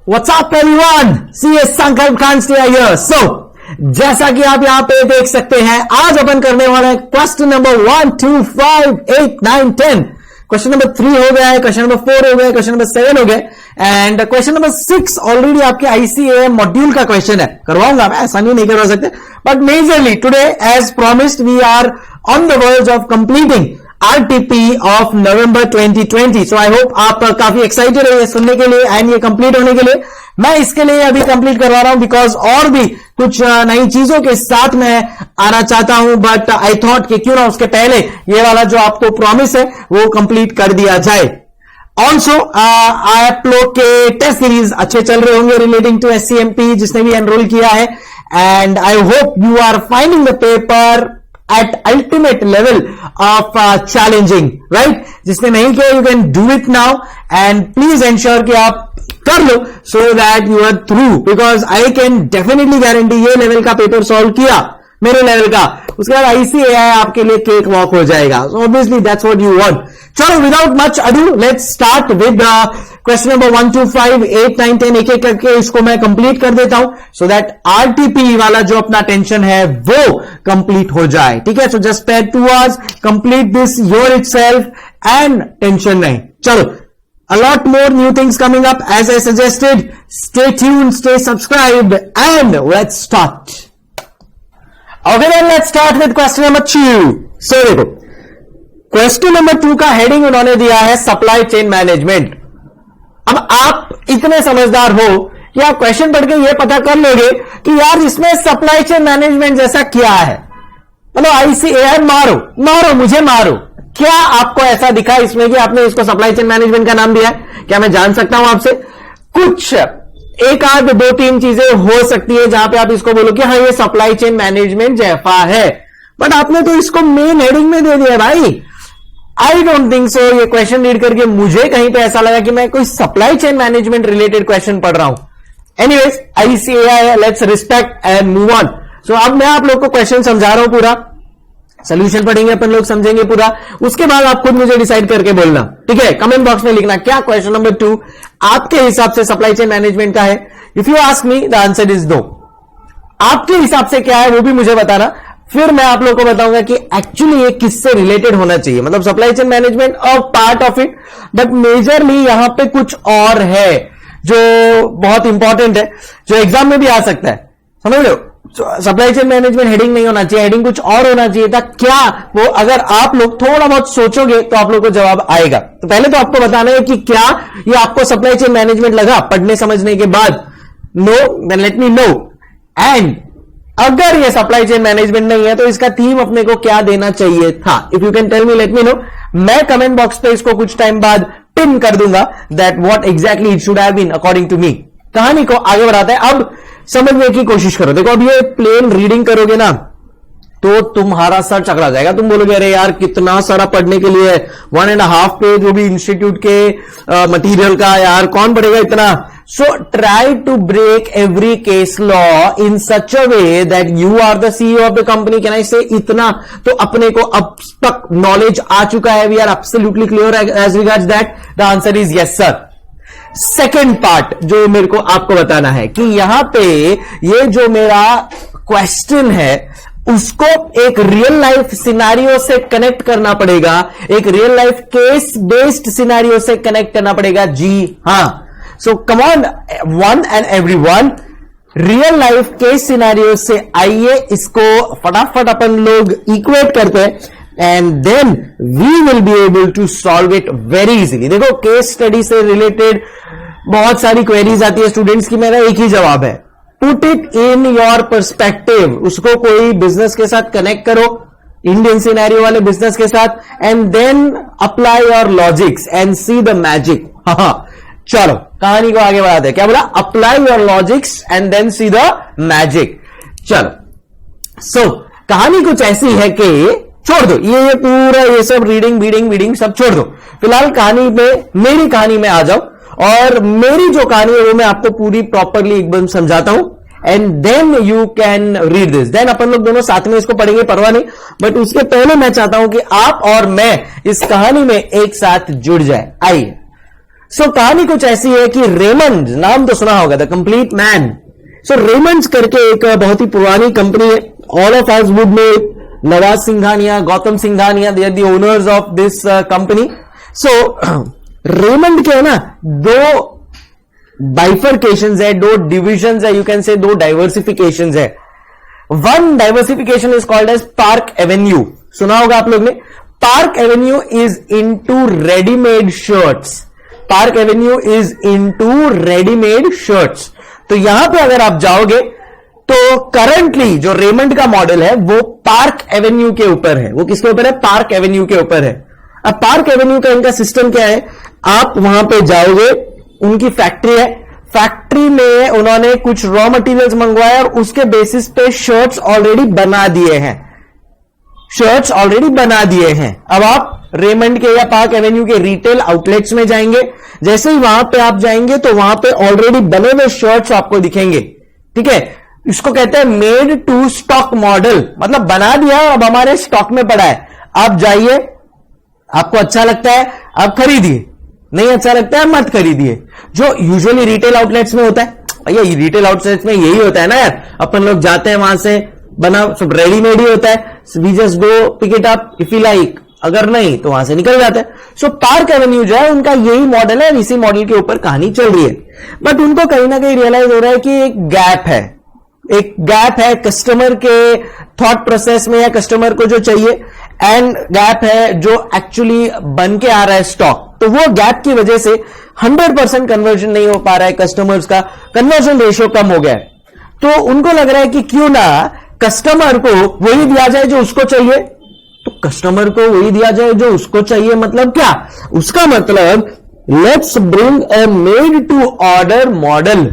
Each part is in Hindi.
व्हाट्सअप एवरीवन, CS संकल्प खान हियर। सो जैसा कि आप यहां पे देख सकते हैं, आज अपन करने वाले हैं क्वेश्चन नंबर 1, 2, 5, 8, 9, 10। क्वेश्चन नंबर 3 हो गया है, क्वेश्चन नंबर 4 हो गया, क्वेश्चन नंबर 7 हो गया एंड क्वेश्चन नंबर 6 ऑलरेडी आपके ICAM मॉड्यूल का क्वेश्चन है। करवाऊंगा मैं, ऐसा नहीं करवा सकते, but majorly today as promised we are on the verge of completing RTP of November 2020। So I hope आप काफी एक्साइटेड है ये सुनने के लिए एंड ये कंप्लीट होने के लिए। मैं इसके लिए अभी कंप्लीट करवा रहा हूं बिकॉज और भी कुछ नई चीजों के साथ मैं आना चाहता हूं, बट आई थॉट कि क्यों ना उसके पहले ये वाला जो आपको प्रॉमिस है वो कंप्लीट कर दिया जाए। ऑल्सो आप लोग के टेस्ट सीरीज अच्छे चल रहे होंगे रिलेटिंग टू SCMP जिसने भी एनरोल किया है and I hope you are finding the paper at ultimate level of challenging, right? जिसने नहीं किया you can do it now and please ensure कि आप कर लो so that you are through because I can definitely guarantee ये लेवल का पेपर सॉल्व किया मेरे लेवल का, उसके बाद ICAI आपके लिए केक वॉक हो जाएगा। So obviously that's what you want. चलो without much ado let's start with question number 1, 2, 5, 8, 9, 10 एक एक करके इसको मैं कंप्लीट कर देता हूं सो दैट RTP वाला जो अपना टेंशन है वो कंप्लीट हो जाए। ठीक है, so just spare 2 hours, complete this your itself and tension नहीं। चलो, a lot more new things coming up as I suggested. Stay tuned, stay subscribed and let's start. Okay then let's start with question number 2. So देखो, क्वेश्चन नंबर 2 का हेडिंग उन्होंने दिया है सप्लाई चेन मैनेजमेंट। अब आप इतने समझदार हो कि आप क्वेश्चन पढ़ के ये पता कर लोगे कि यार इसमें सप्लाई चेन मैनेजमेंट जैसा क्या है। मतलब ICAI मारो मुझे मारो, क्या आपको ऐसा दिखा इसमें कि आपने इसको सप्लाई चेन मैनेजमेंट का नाम दिया है? क्या मैं जान सकता हूं आपसे? कुछ एक आध 2-3 चीजें हो सकती है जहां पे आप इसको बोलो कि हाँ ये सप्लाई चेन मैनेजमेंट जैसा है, बट आपने तो इसको मेन हेडिंग में दे दिया भाई। I don't think so. ये क्वेश्चन रीड करके मुझे कहीं पे ऐसा लगा कि मैं कोई supply chain management related question पढ़ रहा हूं। Anyways, ICAI let's respect and move on. So अब मैं आप लोग को क्वेश्चन समझा रहा हूं, पूरा सोल्यूशन पढ़ेंगे अपन लोग, समझेंगे पूरा, उसके बाद आप खुद मुझे डिसाइड करके बोलना। ठीक है, कमेंट बॉक्स में लिखना क्या क्वेश्चन नंबर 2 आपके हिसाब से सप्लाई चेन मैनेजमेंट का है। If you ask me the answer is no. आपके हिसाब से क्या है वो भी मुझे बताना, फिर मैं आप लोगों को बताऊंगा कि एक्चुअली ये किससे रिलेटेड होना चाहिए। मतलब सप्लाई चेन मैनेजमेंट और part of it, but majorly यहां पे कुछ और है जो बहुत इंपॉर्टेंट है, जो एग्जाम में भी आ सकता है। समझ लो, सप्लाई चेन मैनेजमेंट हेडिंग नहीं होना चाहिए, हेडिंग कुछ और होना चाहिए था। क्या वो अगर आप लोग थोड़ा बहुत सोचोगे तो आप लोग को जवाब आएगा। तो पहले तो आपको बताना है कि क्या ये आपको सप्लाई चेन मैनेजमेंट लगा पढ़ने समझने के बाद? No, then let me know. And अगर ये सप्लाई चेन मैनेजमेंट नहीं है तो इसका थीम अपने को क्या देना चाहिए था? If you can tell me, let me know. मैं कमेंट बॉक्स पे इसको कुछ टाइम बाद पिन कर दूंगा that what exactly it should have been according to me. कहानी को आगे बढ़ाते हैं, अब समझने की कोशिश करो। देखो, अब ये प्लेन रीडिंग करोगे ना तो तुम्हारा सर चकरा जाएगा। तुम बोलोगे अरे यार कितना सारा पढ़ने के लिए, 1.5 पेज वो भी इंस्टीट्यूट के मटेरियल का, यार कौन पढ़ेगा इतना? So try to break every case law in such a way that you are the CEO of the company. Can I say इतना तो अपने को अब तक नॉलेज आ चुका है, we are absolutely clear as regards that. The answer is yes sir. Second part जो मेरे को आपको बताना है कि यहां पे ये जो मेरा क्वेश्चन है उसको एक रियल लाइफ सिनेरियो से कनेक्ट करना पड़ेगा, एक real life case based scenario से कनेक्ट करना पड़ेगा। जी हां, so come on one and everyone, real life case scenario से आइए इसको फटाफट अपन लोग इक्वेट करते हैं and then we will be able to solve it very easily. देखो, केस स्टडी से रिलेटेड बहुत सारी क्वेरीज आती है स्टूडेंट्स की, मेरा एक ही जवाब है, put it in your perspective. उसको कोई बिजनेस के साथ कनेक्ट करो, इंडियन सिनेरियो वाले बिजनेस के साथ, and then apply your logics and see the magic. हाँ, चलो कहानी को आगे बढ़ाते हैं। क्या बोला? Apply your logics and then see the magic. चलो, सो कहानी कुछ ऐसी है कि छोड़ दो ये पूरा ये सब रीडिंग सब छोड़ दो, फिलहाल कहानी में, मेरी कहानी में आ जाओ और मेरी जो कहानी है वो मैं आपको पूरी प्रॉपरली एकदम समझाता हूं and then you can read this. Then अपन लोग दोनों साथ में इसको पढ़ेंगे, परवाह नहीं, बट उसके पहले मैं चाहता हूं कि आप और मैं इस कहानी में एक साथ जुड़ जाए। आइए, सो कहानी कुछ ऐसी है कि रेमंड, नाम तो सुना होगा, the complete man. So Raymonds करके एक बहुत ही पुरानी कंपनी है, all of us would know, Nawaz Singhania, Gautam Singhania, they are the owners of this company. So Raymond के है ना, दो बाइफर्केशंस है, दो डिविजन्स है, यू कैन से दो डाइवर्सिफिकेशंस है। One diversification is called as Park Avenue, सुना होगा आप लोग ने। Park Avenue is into readymade shirts, Park Avenue is into readymade shirts. तो यहां पे अगर आप जाओगे तो करंटली जो रेमंड का मॉडल है वो पार्क एवेन्यू के ऊपर है। वो किसके ऊपर है? पार्क एवेन्यू के ऊपर है। अब पार्क एवेन्यू का इनका सिस्टम क्या है, आप वहां पे जाओगे, उनकी फैक्ट्री है, फैक्ट्री में उन्होंने कुछ रॉ मटेरियल्स मंगवाया और उसके बेसिस पे शर्ट्स ऑलरेडी बना दिए हैं, शर्ट्स ऑलरेडी बना दिए हैं। अब आप रेमंड के या पार्क एवेन्यू के रिटेल आउटलेट्स में जाएंगे, जैसे ही वहां पे आप जाएंगे तो वहां पे ऑलरेडी बने हुए शर्ट्स आपको दिखेंगे, ठीक है। इसको कहते हैं मेड टू स्टॉक मॉडल, मतलब बना दिया अब हमारे स्टॉक में पड़ा है। आप जाइए, आपको अच्छा लगता है आप खरीदिए, नहीं अच्छा लगता है मत खरीदिए। जो यूजुअली रिटेल आउटलेट्स में होता है, भैया रिटेल आउटलेट्स में यही होता है ना यार, अपन लोग जाते हैं वहां से, बना सब रेडीमेड ही होता है, we just go pick it up if you like, अगर नहीं तो वहां से निकल जाते हैं। सो पार्क एवेन्यू जो है उनका यही मॉडल है, इसी मॉडल के ऊपर कहानी चल रही है। बट उनको कहीं ना कहीं रियलाइज हो रहा है कि एक गैप है, एक गैप है कस्टमर के थॉट प्रोसेस में, या कस्टमर को जो चाहिए, एंड गैप है जो एक्चुअली बन के आ रहा है स्टॉक। तो वो गैप की वजह से 100% कन्वर्जन नहीं हो पा रहा है, कस्टमर्स का कन्वर्जन रेशियो कम हो गया है। तो उनको लग रहा है कि क्यों ना कस्टमर को वही दिया जाए जो उसको चाहिए। तो कस्टमर को वही दिया जाए जो उसको चाहिए मतलब क्या? उसका मतलब let's bring a made to order model.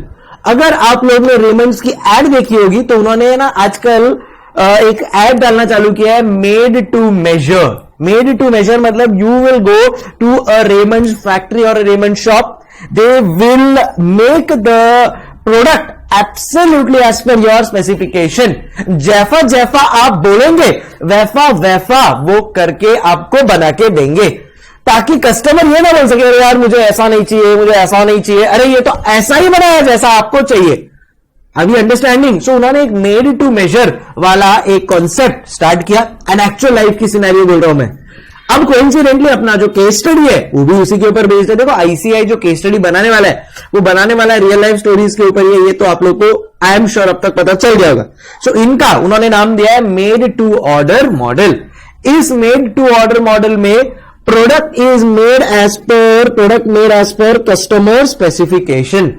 अगर आप लोग ने रेमंड्स की एड देखी होगी तो उन्होंने ना आजकल एक एड डालना चालू किया है, made to measure. Made to measure मतलब you will go to a Raymond's factory और Raymond shop, they will make the product absolutely as per your specification. जैफा जैफा आप बोलेंगे वैफा वैफा वो करके आपको बना के देंगे, ताकि कस्टमर ये ना बोल सके अरे यार मुझे ऐसा नहीं चाहिए, मुझे ऐसा नहीं चाहिए, अरे ये तो ऐसा ही बनाया जैसा आपको चाहिए। अभी अंडरस्टैंडिंग? सो उन्होंने एक मेड टू मेजर वाला एक कॉन्सेप्ट स्टार्ट किया, एंड एक्चुअल लाइफ की सिनेरियो बोल रहा हूं मैं। अब कोइंसिडेंटली अपना जो केस स्टडी है वो भी उसी के ऊपर बेस्ड है। देखो आईसीआई जो केस स्टडी बनाने वाला है वो बनाने वाला है रियल लाइफ स्टोरीज के ऊपर, ये तो आप लोग को आई एम श्योर अब तक पता चल गया होगा। सो इनका उन्होंने नाम दिया है मेड टू ऑर्डर मॉडल। इस मेड टू ऑर्डर मॉडल में product made as per customer specification.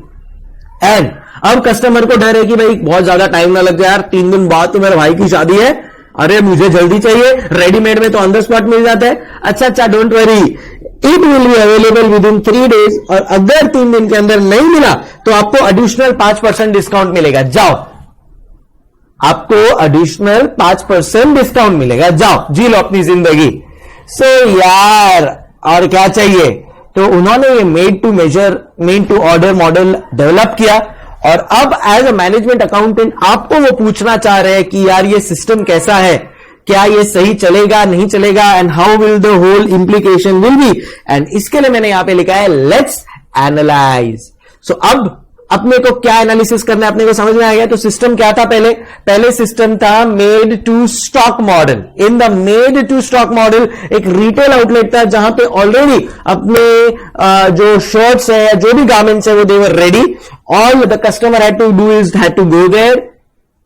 And अब कस्टमर को डर है कि भाई बहुत ज्यादा टाइम ना लग जाए यार, 3 दिन बाद तो मेरे भाई की शादी है, अरे मुझे जल्दी चाहिए, रेडीमेड में तो ऑन द स्पॉट मिल जाता है। अच्छा don't worry, it will be available with in 3 days, और अगर 3 दिन के अंदर नहीं मिला तो आपको एडिशनल 5% डिस्काउंट मिलेगा। जाओ, आपको एडिशनल 5% डिस्काउंट मिलेगा, जाओ जी लो अपनी जिंदगी। सो यार और क्या चाहिए? तो उन्होंने ये made to measure, made to order model develop किया, और अब एज अ मैनेजमेंट अकाउंटेंट आपको वो पूछना चाह रहे हैं कि यार ये सिस्टम कैसा है, क्या ये सही चलेगा नहीं चलेगा, and how will the whole implication will be. And इसके लिए मैंने यहां पे लिखा है लेट्स एनालाइज। सो अब अपने को क्या एनालिसिस करना है, अपने को समझ में आ गया। तो सिस्टम क्या था? पहले सिस्टम था made to stock model. In the made to stock model एक रिटेल आउटलेट था जहां पे ऑलरेडी अपने जो शर्ट्स है या जो भी गारमेंट्स है वो they were ready. All the customer had to do is had to go there,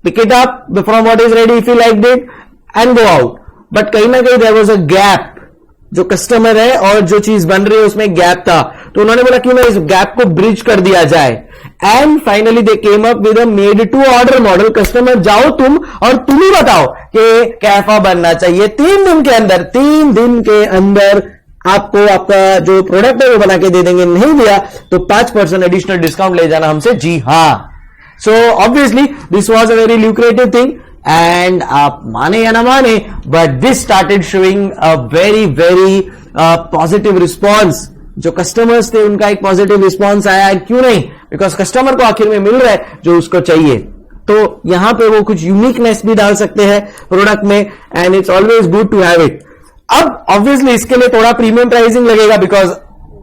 pick it up from what is ready if you like it and go out. But कहीं ना कहीं देयर वाज अ गैप, जो कस्टमर है और जो चीज बन रही है उसमें गैप था। तो उन्होंने बोला क्यों ना इस गैप को ब्रिज कर दिया जाए, and finally they came up with a made to order model. Customer जाओ तुम और तुम ही बताओ कि कैसा बनना चाहिए। 3 दिन के अंदर, 3 दिन के अंदर आपको आपका जो प्रोडक्ट है वो बना के दे देंगे। नहीं दिया तो 5% एडिशनल डिस्काउंट ले जाना हमसे, जी हां। So obviously this was a very lucrative thing, and आप माने या ना माने but this started showing a very very positive response. जो कस्टमर्स थे उनका एक पॉजिटिव रिस्पॉन्स आया, क्यों नहीं? बिकॉज कस्टमर को आखिर में मिल रहा है जो उसको चाहिए। तो यहां पे वो कुछ यूनिकनेस भी डाल सकते हैं प्रोडक्ट में, and it's always good to have it. अब ऑब्वियसली इसके लिए थोड़ा प्रीमियम प्राइसिंग लगेगा, बिकॉज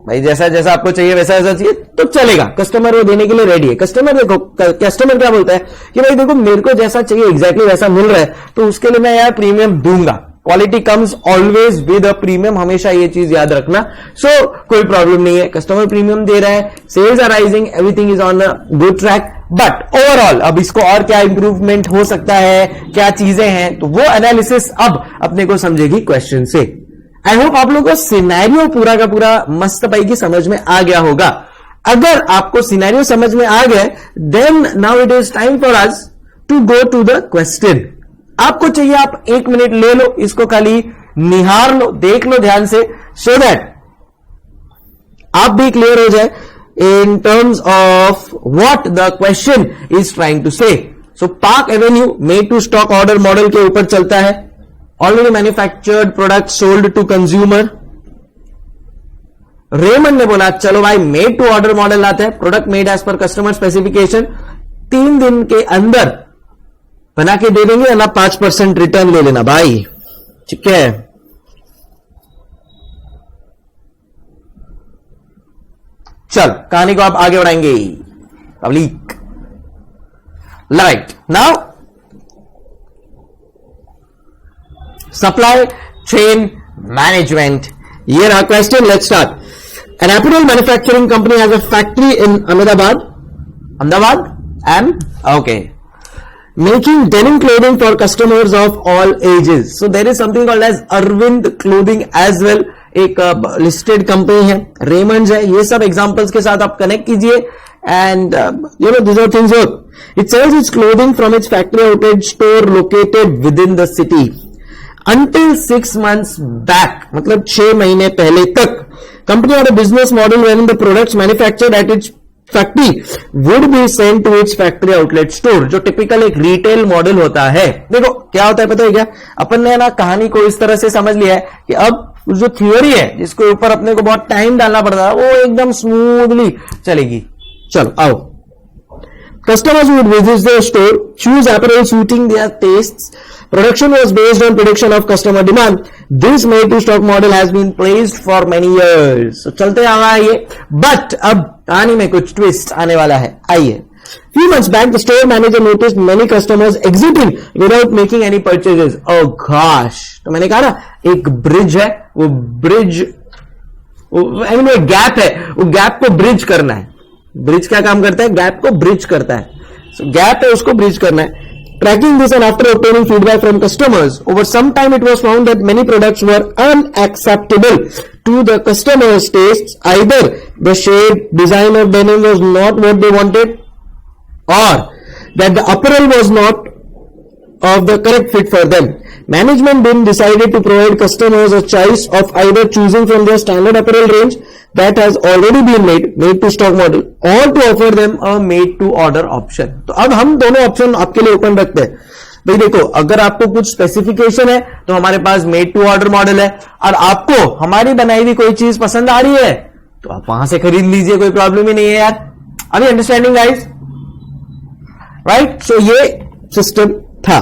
भाई जैसा जैसा आपको चाहिए वैसा वैसा चाहिए तो चलेगा, कस्टमर वो देने के लिए रेडी है। कस्टमर देखो, कस्टमर क्या बोलता है कि भाई देखो मेरे को जैसा चाहिए एग्जैक्टली वैसा मिल रहा है, तो उसके लिए मैं यार प्रीमियम दूंगा। Quality comes always with a premium, हमेशा ये चीज याद रखना। सो कोई प्रॉब्लम नहीं है, कस्टमर प्रीमियम दे रहा है, sales are rising, everything is on a good track. But overall अब इसको और क्या इंप्रूवमेंट हो सकता है, क्या चीजें हैं, तो वो एनालिसिस अब अपने को समझेगी क्वेश्चन से। आई होप आप लोगों को सिनेरियो पूरा का पूरा मस्त पैकी समझ में आ गया होगा। अगर आपको सिनेरियो समझ में आ गया, then now it is time for us to go to the question. आपको चाहिए आप 1 मिनट ले लो, इसको खाली निहार लो, देख लो ध्यान से, सो दैट आप भी क्लियर हो जाए in terms of what the question is trying to say. So Park Avenue made to stock order model के ऊपर चलता है, already manufactured product sold to consumer. Raymond ने बोला चलो भाई मेड टू ऑर्डर मॉडल लाते हैं, product made as per customer specification, 3 दिन के अंदर बना के दे देंगे ना, 5% रिटर्न ले लेना भाई, ठीक है। चल कहानी को आप आगे बढ़ाएंगे public. Right now supply chain management, ये रहा question. Let's start. An apparel manufacturing company has a factory in Ahmedabad and okay making denim clothing for customers of all ages. So there is something called as Arvind Clothing as well, एक लिस्टेड कंपनी है, रेमंड्स है, ये सब एग्जांपल्स के साथ आप कनेक्ट कीजिए and you know this are things work. It sells its clothing from its factory outlet store located with in the city until 6 months back, मतलब 6 महीने पहले तक company had a business model wherein the products manufactured at its factory would be sent to its factory outlet store, जो टिपिकल एक रिटेल मॉडल होता है। देखो क्या होता है पता है क्या, अपन ने ना कहानी को इस तरह से समझ लिया है कि अब जो थियोरी है जिसके ऊपर अपने को बहुत टाइम डालना पड़ता है वो एकदम स्मूथली चलेगी। चलो आओ। Customers would visit the store, choose apparel suiting their tastes. Production was based on prediction of customer demand. This made-to-stock model has been placed for many years. So चलते आ रहा है ये, but अब कहानी में कुछ ट्विस्ट आने वाला है, आइए। Few months back, the store manager noticed many customers exiting without making any purchases. Oh gosh! तो मैंने कहा ना, एक ब्रिज है, वो ब्रिज, आई मीन वो गैप है, वो गैप को ब्रिज करना है। ब्रिज क्या काम करता है, गैप को ब्रिज करता है। So, गैप है उसको ब्रिज करना है। Tracking this and after obtaining feedback from customers, over some time it was found that many products were unacceptable to the customers' tastes. Either the shade, design of denim was not what they wanted, or that the apparel was not of the correct fit for them. Management then decided to provide customers a choice of either choosing from their standard apparel range that has already been made to stock model, or to offer them a made to order option. तो अब हम दोनों ऑप्शन आपके लिए ओपन रखते हैं। भाई देखो, अगर आपको कुछ स्पेसिफिकेशन है तो हमारे पास मेड टू ऑर्डर मॉडल है, और आपको हमारी बनाई हुई कोई चीज पसंद आ रही है तो आप वहां से खरीद लीजिए, कोई प्रॉब्लम ही नहीं है यार। अभी अंडरस्टैंडिंग गाइस, राइट? सो ये सिस्टम था।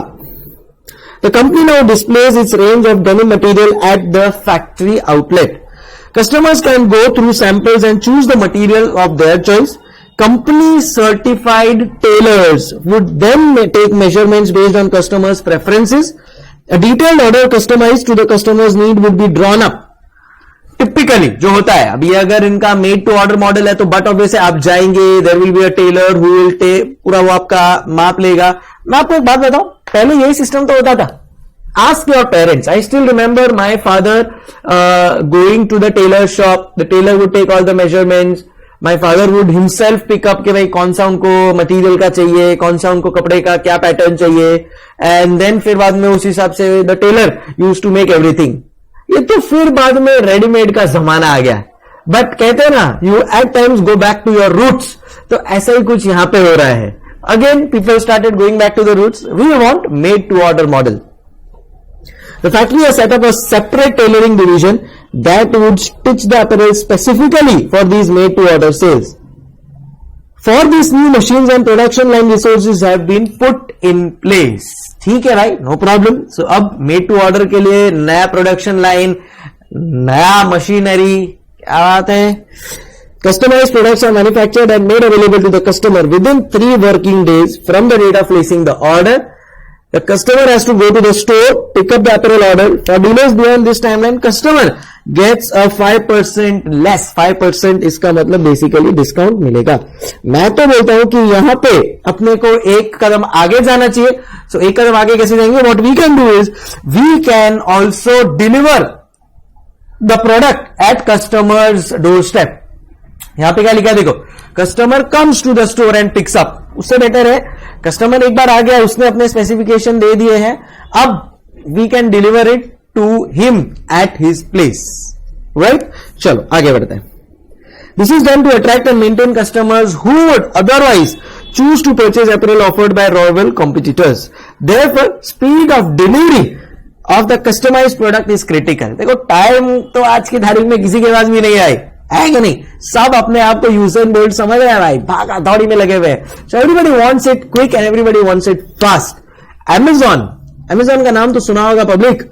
The company now displays its range of denim material at the factory outlet. Customers can go through samples and choose the material of their choice. Company certified tailors would then take measurements based on customers' preferences. A detailed order customized to the customer's need would be drawn up. Typically जो होता है, अभी अगर इनका मेड टू ऑर्डर मॉडल है तो बट ऑब्वियसली आप जाएंगे, there will be a tailor who will take, पूरा वो आपका माप लेगा। मैं आपको एक बात बताऊं, पहले यही सिस्टम तो होता था। Ask your parents. I still remember my father going to the tailor shop. The tailor would take all the measurements. My father would himself pick up कि भाई कौन सा उनको मटेरियल का चाहिए, कौन सा उनको कपड़े का क्या पैटर्न चाहिए, एंड देन फिर बाद में उस हिसाब से the tailor use to make everything. ये तो फिर बाद में रेडीमेड का जमाना आ गया, बट कहते हैं ना, you at times go back to your roots. तो ऐसा ही कुछ यहां पे हो रहा है। Again people started going back to the roots. We want made to order model. The factory has set up a separate tailoring division that would stitch the apparel specifically for these made-to-order sales. For these new machines and production line resources have been put in place. ठीक है भाई, no problem. So अब made-to-order के लिए नया प्रोडक्शन लाइन, नया मशीनरी, क्या बात है. Customized products are manufactured and made available to the customer within 3 working days from the date of placing the order. The customer has to go to the store, pick up the apparel order. For delays beyond this timeline, customer gets a 5% less. 5% इसका मतलब बेसिकली डिस्काउंट मिलेगा. मैं तो बोलता हूं कि यहां पे अपने को एक कदम आगे जाना चाहिए. सो एक कदम आगे कैसे जाएंगे? What we can do is we can also deliver the product at customer's doorstep. यहां पे क्या लिखा है देखो, customer comes to the store and picks up. उससे बेटर है कस्टमर एक बार आ गया, उसने अपने स्पेसिफिकेशन दे दिए हैं, अब we can deliver it to him at his place. Right, चलो आगे बढ़ते हैं. This is done to attract and maintain customers who would otherwise choose to purchase apparel offered by royal competitors. Therefore speed of delivery of the customised product is critical. देखो टाइम तो आज की तारीख में किसी के पास भी नहीं आए है कि नहीं. सब अपने आप को यूजर बोल्ड समझ रहे हैं भाई, भागा दौड़ी में लगे हुए हैं. So everybody wants it quick and everybody wants it fast. Amazon का नाम तो सुना होगा पब्लिक.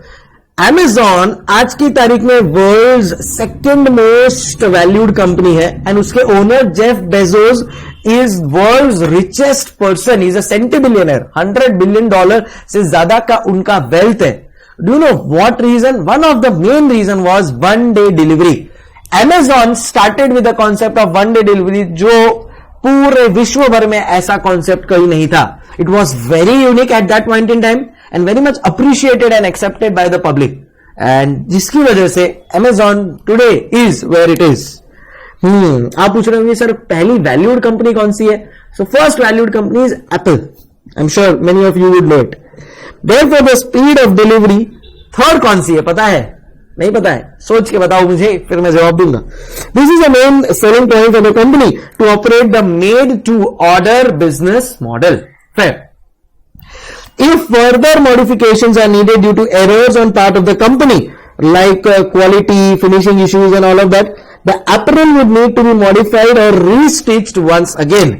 अमेजॉन आज की तारीख में world second most valued company है एंड उसके owner Jeff Bezos is world richest person. Is a centibillionaire. $100 billion से ज्यादा का उनका वेल्थ है. Do you know what reason? One of the main reason was one day delivery. Amazon started with the concept of one day delivery, जो पूरे विश्व भर में ऐसा कॉन्सेप्ट कहीं नहीं था. It was very unique at that point in time and very much appreciated and accepted by the public. And जिसकी वजह से Amazon today is where it is. आप पूछ रहे होंगे सर पहली वैल्यूड कंपनी कौन सी है? So first valued company is Apple. I'm sure many of you would know it. Therefore the speed of delivery. Third कौन सी है पता है? नहीं पता है? सोच के बताओ मुझे, फिर मैं जवाब दूंगा. This is the main selling point of the company to operate the made to order business model. Fair. If further modifications are needed due to errors on part of the company, like quality, finishing issues and all of that, the apparel would need to be modified or restitched once again.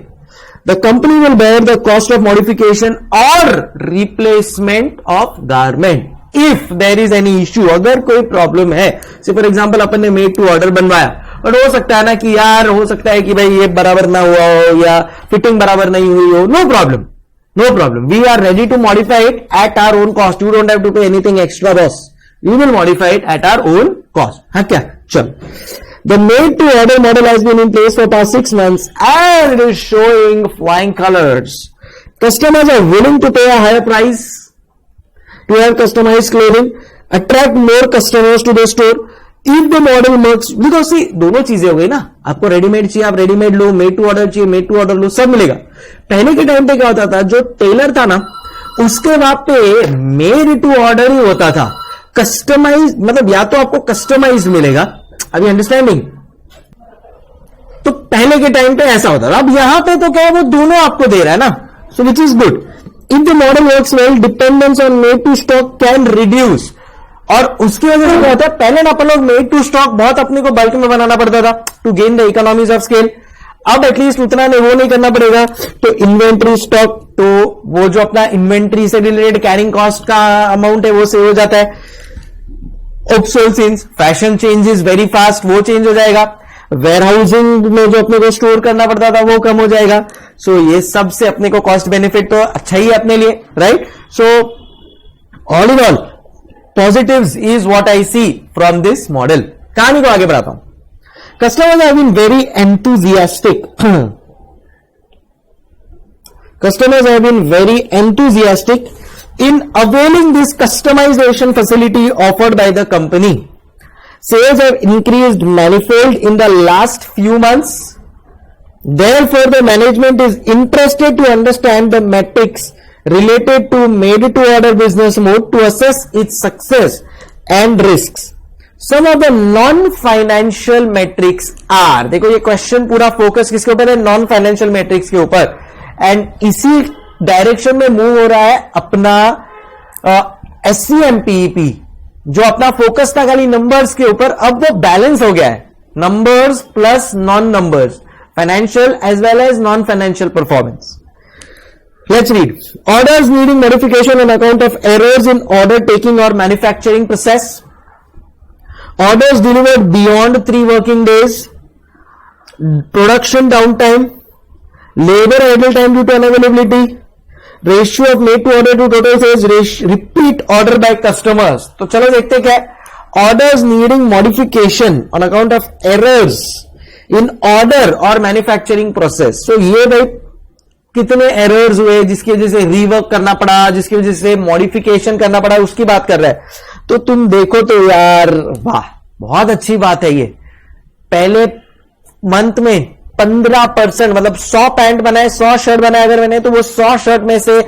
The company will bear the cost of modification or replacement of garment. If there is any issue, अगर कोई प्रॉब्लम है, से फॉर एग्जाम्पल अपन ने मेड टू ऑर्डर बनवाया, बट हो सकता है ना कि यार हो सकता है कि भाई ये बराबर ना हुआ हो या फिटिंग बराबर नहीं हुई हो. No problem, no problem. We are ready to modify it at our own cost. You don't have to pay anything extra boss. We will modify it at our own cost. हाँ क्या? चल. The made to order model has been in place for past 6 months and it is showing flying colors. Customers are willing to pay a higher price to have customized clothing, attract more customers to the store. If the model works, because see दोनों चीजें हो गई ना. आपको रेडीमेड चाहिए, आप रेडीमेड लो. मेड टू ऑर्डर चाहिए, मेड टू ऑर्डर लो. सब मिलेगा. पहले के टाइम पे क्या होता था, जो टेलर था ना उसके वहां पे मेड टू ऑर्डर ही होता था. कस्टमाइज मतलब या तो आपको कस्टमाइज मिलेगा. अभी अंडरस्टैंडिंग? तो पहले के टाइम पे ऐसा होता था. अब यहां पे तो क्या वो दोनों आपको दे रहा है ना. So which is good. If the model works well, dependence on made to stock can reduce. और उसकी वजह से क्या होता है, पहले ना अपन लोग मेड टू स्टॉक बहुत अपने को बल्क में बनाना पड़ता था to gain the economies of scale. अब एटलीस्ट उतना नहीं, वो नहीं करना पड़ेगा. तो इन्वेंट्री स्टॉक, तो वो जो अपना इन्वेंट्री से रिलेटेड कैरिंग कॉस्ट का अमाउंट है वो सेव हो जाता है. Obsolescence, fashion changes very fast, वो चेंज हो जाएगा. वेयरहाउसिंग में जो अपने को स्टोर करना पड़ता था वो कम हो जाएगा. सो ये सब से अपने को कॉस्ट बेनिफिट तो अच्छा ही है अपने लिए. Right. So all in all positives is what I see from this model. कहानी को आगे बढ़ाता हूं. Customers have been very enthusiastic. Customers have been very enthusiastic in availing this customization facility offered by the company. Sales have increased manifold in the last few months. Therefore, the management is interested to understand the metrics related to made-to-order business mode to assess its success and risks. Some of the non-financial metrics are, देखो ये क्वेश्चन पूरा फोकस किसके ऊपर है? नॉन-फाइनेंशियल मेट्रिक्स के ऊपर. एंड इसी डायरेक्शन में मूव हो रहा है अपना SCMPEP, जो अपना फोकस था खाली नंबर्स के ऊपर, अब वो बैलेंस हो गया है. Numbers plus non numbers, financial as well as non financial performance. Let's read. Orders needing modification on account of errors in order taking or manufacturing process. orders delivered beyond 3 working days, production downtime, labor idle time due to unavailability, ratio of made to order to total sales, repeat order by customers. तो चलो देखते क्या है. Orders needing modification on account of errors in order or manufacturing process. So ये भाई कितने एरर्स हुए जिसकी वजह से रीवर्क करना पड़ा, जिसकी वजह से मॉडिफिकेशन करना पड़ा, उसकी बात कर रहा है. तो तुम देखो तो यार वाह, बहुत अच्छी बात है ये. पहले मंथ में 15%, मतलब 100 पैंट बनाए, 100 शर्ट बनाए अगर मैंने, तो वो 100 शर्ट में से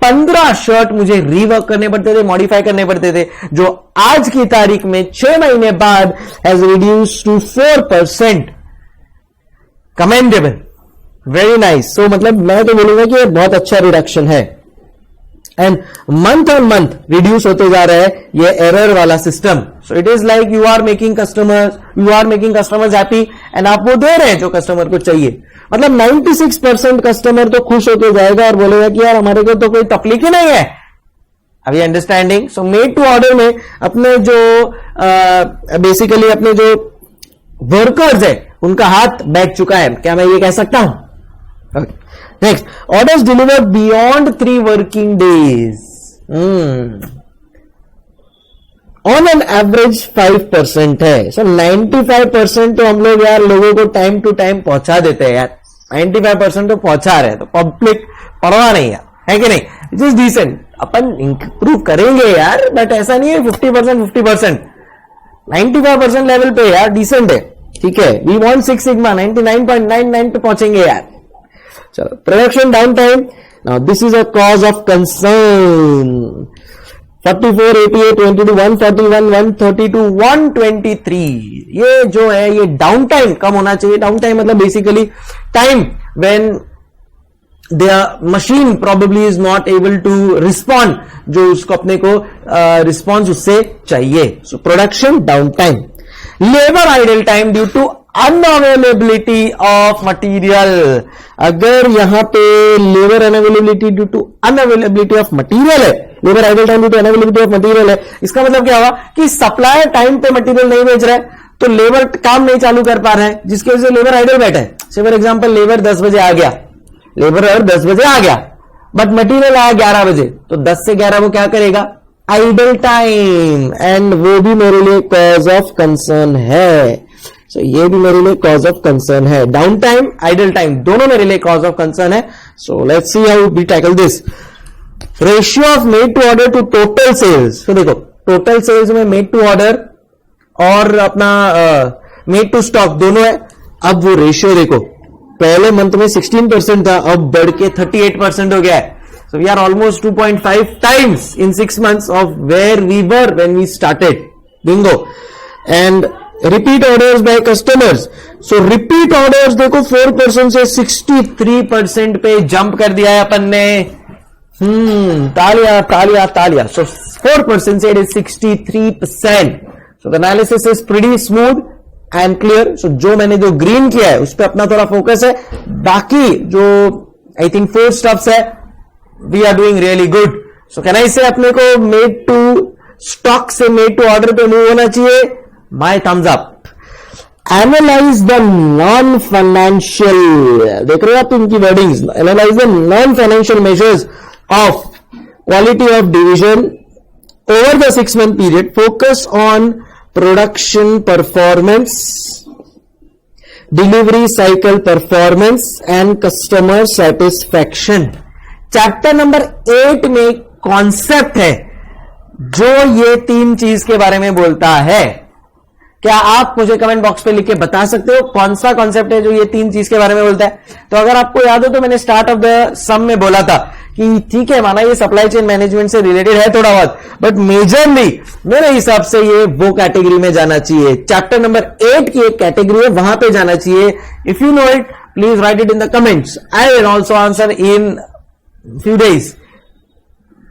15 शर्ट मुझे रीवर्क करने पड़ते थे, मॉडिफाई करने पड़ते थे, जो आज की तारीख में 6 महीने बाद has reduce to 4%. Commendable, very nice. So मतलब मैं तो बोलूंगा कि ये बहुत अच्छा रिडक्शन है. And month on month reduce होते जा रहा है ये एरर वाला सिस्टम. So it is like you are making customers happy, and आप वो दे रहे हैं जो कस्टमर को चाहिए. मतलब 96% कस्टमर तो खुश होकर जाएगा और बोलेगा कि यार हमारे को तो कोई तकलीफ ही नहीं है. अभी understanding. So made to order में अपने जो बेसिकली अपने जो वर्कर्स है उनका हाथ बैठ चुका है, क्या मैं ये कह सकता हूं? Next, orders deliver beyond 3 working days. On an average 5% है. सो 95% तो हम लोग यार लोगों को टाइम टू टाइम पहुंचा देते हैं यार. 95% तो पहुंचा रहे हैं, तो पब्लिक परवाह नहीं यार, है कि नहीं? It is decent. अपन इंप्रूव करेंगे यार, बट ऐसा नहीं है 50%. 95% लेवल पे यार डिसेंट है, ठीक है. वी वांट 6 सिग्मा 99.99 पे पहुंचेंगे यार. चलो, production down time. Now this is a cause of concern. 44, 88, 22, 141, 132, 123. ये जो है ये डाउन टाइम कम होना चाहिए. डाउन टाइम मतलब basically time when the machine probably is not able to respond, जो उसको अपने को रिस्पॉन्स उससे चाहिए. So production down time. Labour idle time due to unavailability of material. अगर यहां पे labour unavailability due to unavailability of material है, labour idle time due to unavailability of material है, इसका मतलब क्या हुआ कि सप्लायर टाइम पे मटीरियल नहीं भेज रहा है, तो लेबर काम नहीं चालू कर पा रहा है, जिसकी वजह से लेबर आइडल बैठा है. फॉर एग्जांपल, लेबर 10 बजे आ गया, बट मटीरियल आया 11 बजे, तो 10 से 11 वो क्या करेगा? Idle time. एंड वो भी मेरे लिए कॉज ऑफ कंसर्न है. सो ये भी मेरे लिए कॉज ऑफ कंसर्न है. डाउन टाइम, आइडल टाइम दोनों मेरे लिए कॉज ऑफ कंसर्न है. So let's see how we tackle this. Ratio of made to order to total sales. तो देखो, टोटल सेल्स में मेड टू ऑर्डर और अपना मेड टू स्टॉक दोनों है. अब वो रेशियो देखो, पहले मंथ में 16% था, अब बढ़ के 38% हो गया है. So we are almost 2.5 times in 6 months of where we were when we started. Bingo. And repeat orders by customers. So repeat orders देखो 4% से 63% पे जंप कर दिया है अपन ने. तालिया. सो 4% से it is 63%. So the analysis is pretty smooth and clear. So जो मैंने जो ग्रीन किया है उस पर अपना थोड़ा फोकस है. बाकी जो आई थिंक 4 स्टेप्स है, we are doing really good. So can I say अपने को मेड टू स्टॉक से मेड टू ऑर्डर पे मूव होना चाहिए. My thumbs up. Analyse the non financial, देख रहे हो आप इनकी wordings. Analyse the non financial measures of quality of division over the 6 month period. Focus on production performance, delivery cycle performance and customer satisfaction. Chapter number 8 में कॉन्सेप्ट है जो ये 3 चीज के बारे में बोलता है. क्या आप मुझे कमेंट बॉक्स पे लिख के बता सकते हो कौन सा कॉन्सेप्ट है जो ये 3 चीज के बारे में बोलता है? तो अगर आपको याद हो तो मैंने स्टार्ट ऑफ द सम में बोला था कि ठीक है, माना ये सप्लाई चेन मैनेजमेंट से रिलेटेड है थोड़ा बहुत, बट मेजरली मेरे हिसाब से ये वो कैटेगरी में जाना चाहिए. चैप्टर नंबर 8 की एक कैटेगरी है, वहां पे जाना चाहिए. If you know it please write it in the comments. I will also answer in few days.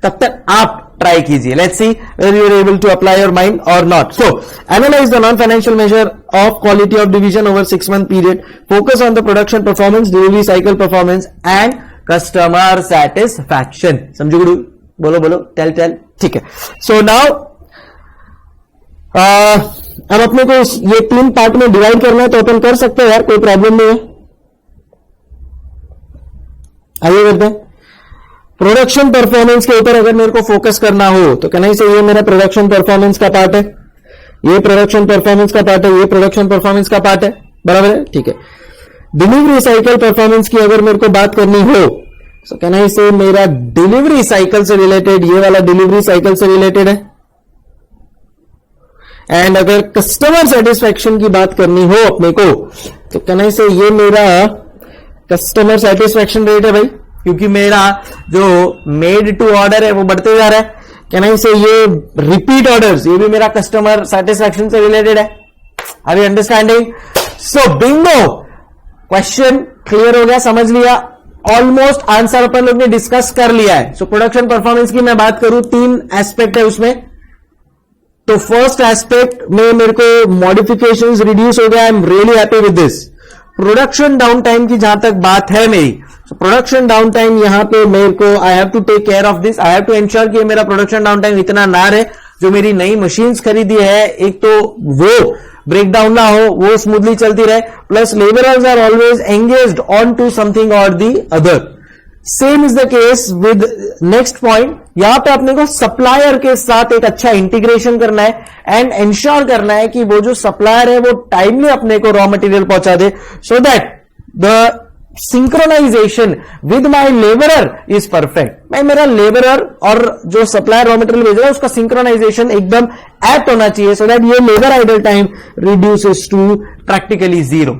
तब तक आप ट्राई कीजिए. Let's see whether you are able to apply your mind और not. So analyse the non financial measure of quality of division over 6 month period. Focus on the production performance, delivery cycle performance and customer satisfaction. समझो गुरु? बोलो. टेल. ठीक है. सो नाउ अब अपने को ये 3 पार्ट में डिवाइड करना है तो अपन कर सकते हैं यार, कोई प्रॉब्लम नहीं है। आइए करते हैं। प्रोडक्शन परफॉर्मेंस के ऊपर अगर मेरे को फोकस करना हो तो कहना से ये मेरा प्रोडक्शन परफॉर्मेंस का पार्ट है, ये प्रोडक्शन परफॉर्मेंस का पार्ट है, ये प्रोडक्शन परफॉर्मेंस का पार्ट है, बराबर है, ठीक है। डिलीवरी साइकिल परफॉर्मेंस की अगर मेरे को बात करनी हो तो कहना से मेरा डिलीवरी साइकिल से रिलेटेड, ये वाला डिलीवरी साइकिल से रिलेटेड है। एंड अगर कस्टमर सेटिस्फेक्शन की बात करनी हो अपने को तो कहना से ये मेरा कस्टमर सेटिस्फेक्शन रेट है भाई, क्योंकि मेरा जो मेड टू ऑर्डर है वो बढ़ते जा रहा है। कहना से ये रिपीट ऑर्डर्स, ये भी मेरा कस्टमर सेटिस्फेक्शन से रिलेटेड है। Are you understanding? So bingo, question clear हो गया, समझ लिया, ऑलमोस्ट आंसर अपन लोग ने डिस्कस कर लिया है। सो प्रोडक्शन परफॉर्मेंस की मैं बात करूं, 3 एस्पेक्ट है उसमें। तो फर्स्ट एस्पेक्ट में मेरे को मॉडिफिकेशंस रिड्यूस हो गया, I am really happy with this. Production down time की जहां तक बात है मेरी, प्रोडक्शन डाउन टाइम यहां पे मेरे को I have to take care of this, I have to ensure कि मेरा प्रोडक्शन डाउन टाइम इतना ना रहे। जो मेरी नई मशीन्स खरीदी है, एक तो वो ब्रेक डाउन ना हो, वो स्मूथली चलती रहे, plus labourers are always engaged on to something और the other. Same is the case with next point, यहां पे अपने को सप्लायर के साथ एक अच्छा इंटीग्रेशन करना है एंड एंश्योर करना है कि वो जो सप्लायर है वो टाइमली अपने को रॉ मटेरियल पहुंचा दे, so that the synchronisation with my labourer is perfect. मैं मेरा लेबरर और जो सप्लायर रॉ मटेरियल भेज रहा है उसका सिंक्रोनाइजेशन एकदम एप्ट होना चाहिए, सो दैट ये labour idle time reduces to practically 0,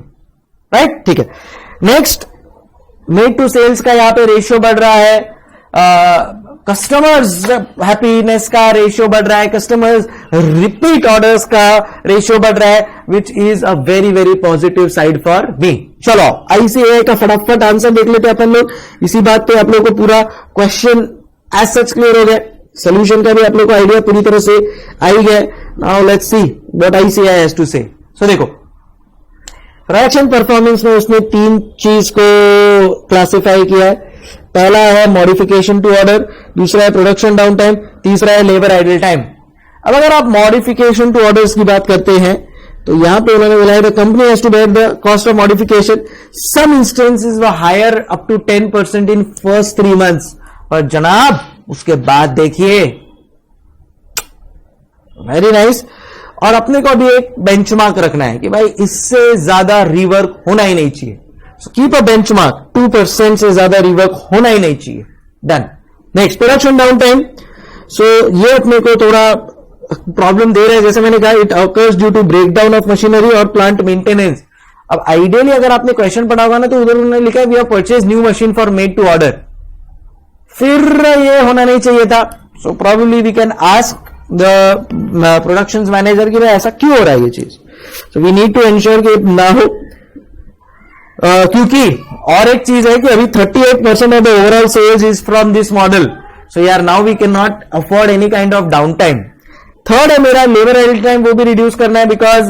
right, ठीक है। नेक्स्ट, मेड टू सेल्स का यहां पे रेशियो बढ़ रहा है, कस्टमर्स हैप्पीनेस का रेशियो बढ़ रहा है, कस्टमर्स रिपीट ऑर्डर्स का रेशियो बढ़ रहा है, which is a very very positive side for me. चलो आईसीएआई का फटाफट आंसर देख लेते हैं अपन लोग। इसी बात पे आप लोग को पूरा क्वेश्चन एज सच क्लियर हो गया, सोल्यूशन का भी आप लोग को आइडिया पूरी तरह से आ ही गया। Now let's see what ICAI has to say. So देखो, प्रोडक्शन परफॉर्मेंस में उसने 3 चीज को क्लासिफाई किया है। पहला है मॉडिफिकेशन टू ऑर्डर, दूसरा है प्रोडक्शन डाउन टाइम, तीसरा है लेबर आइडल टाइम। अब अगर आप मॉडिफिकेशन टू ऑर्डर्स की बात करते हैं तो यहां पे उन्होंने बोला है the company has to bear the cost of modification, some instances were higher up to 10% in first 3 months, और जनाब उसके बाद देखिए, वेरी नाइस। और अपने को भी एक बेंचमार्क रखना है कि भाई इससे ज्यादा रीवर्क होना ही नहीं चाहिए। सो कीप अ बेंचमार्क, 2% से ज्यादा रीवर्क होना ही नहीं चाहिए। Done. Next, production down time. So ये अपने को थोड़ा प्रॉब्लम दे रहा है, जैसे मैंने कहा, it occurs due to breakdown of machinery और प्लांट मेंटेनेंस। अब आइडियली अगर आपने क्वेश्चन पढ़ा होगा ना तो उधर उन्होंने लिखा है we have purchase new machine for made to order, फिर ये होना नहीं चाहिए था। So probably we can ask the production manager की भाई ऐसा क्यों हो रहा है ये चीज। So we need to ensure कि ना हो, क्योंकि और एक चीज है कि अभी 38% of the overall sales is from this model, so यार now we can not afford any kind of down time. Third है मेरा लेबर आइडल टाइम, वो भी रिड्यूस करना है, because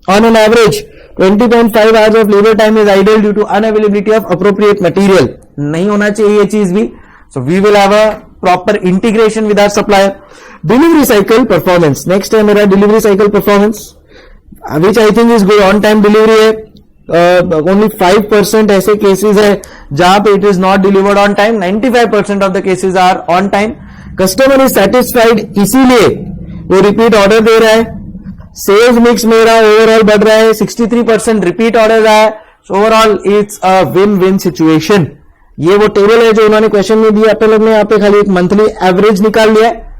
on an average 20.5 hours of labour time is idle due to unavailability of appropriate material. नहीं होना चाहिए ये चीज भी। So we will have a proper integration with our supplier. Delivery cycle performance, next है मेरा delivery cycle performance, which I think is good. On time delivery है, ओनली 5% ऐसे केसेस है जहां पे it is not delivered on time, 95% of the cases are on time. Customer is satisfied, इसीलिए वो रिपीट ऑर्डर दे रहा है। सेल्स मिक्स मेरा ओवरऑल बढ़ रहा है, 63% रिपीट ऑर्डर आया, so overall it's a win win situation. ये वो टेबल है जो उन्होंने क्वेश्चन में दिया, अपन लोग ने यहाँ पे खाली एक मंथली एवरेज निकाल लिया है।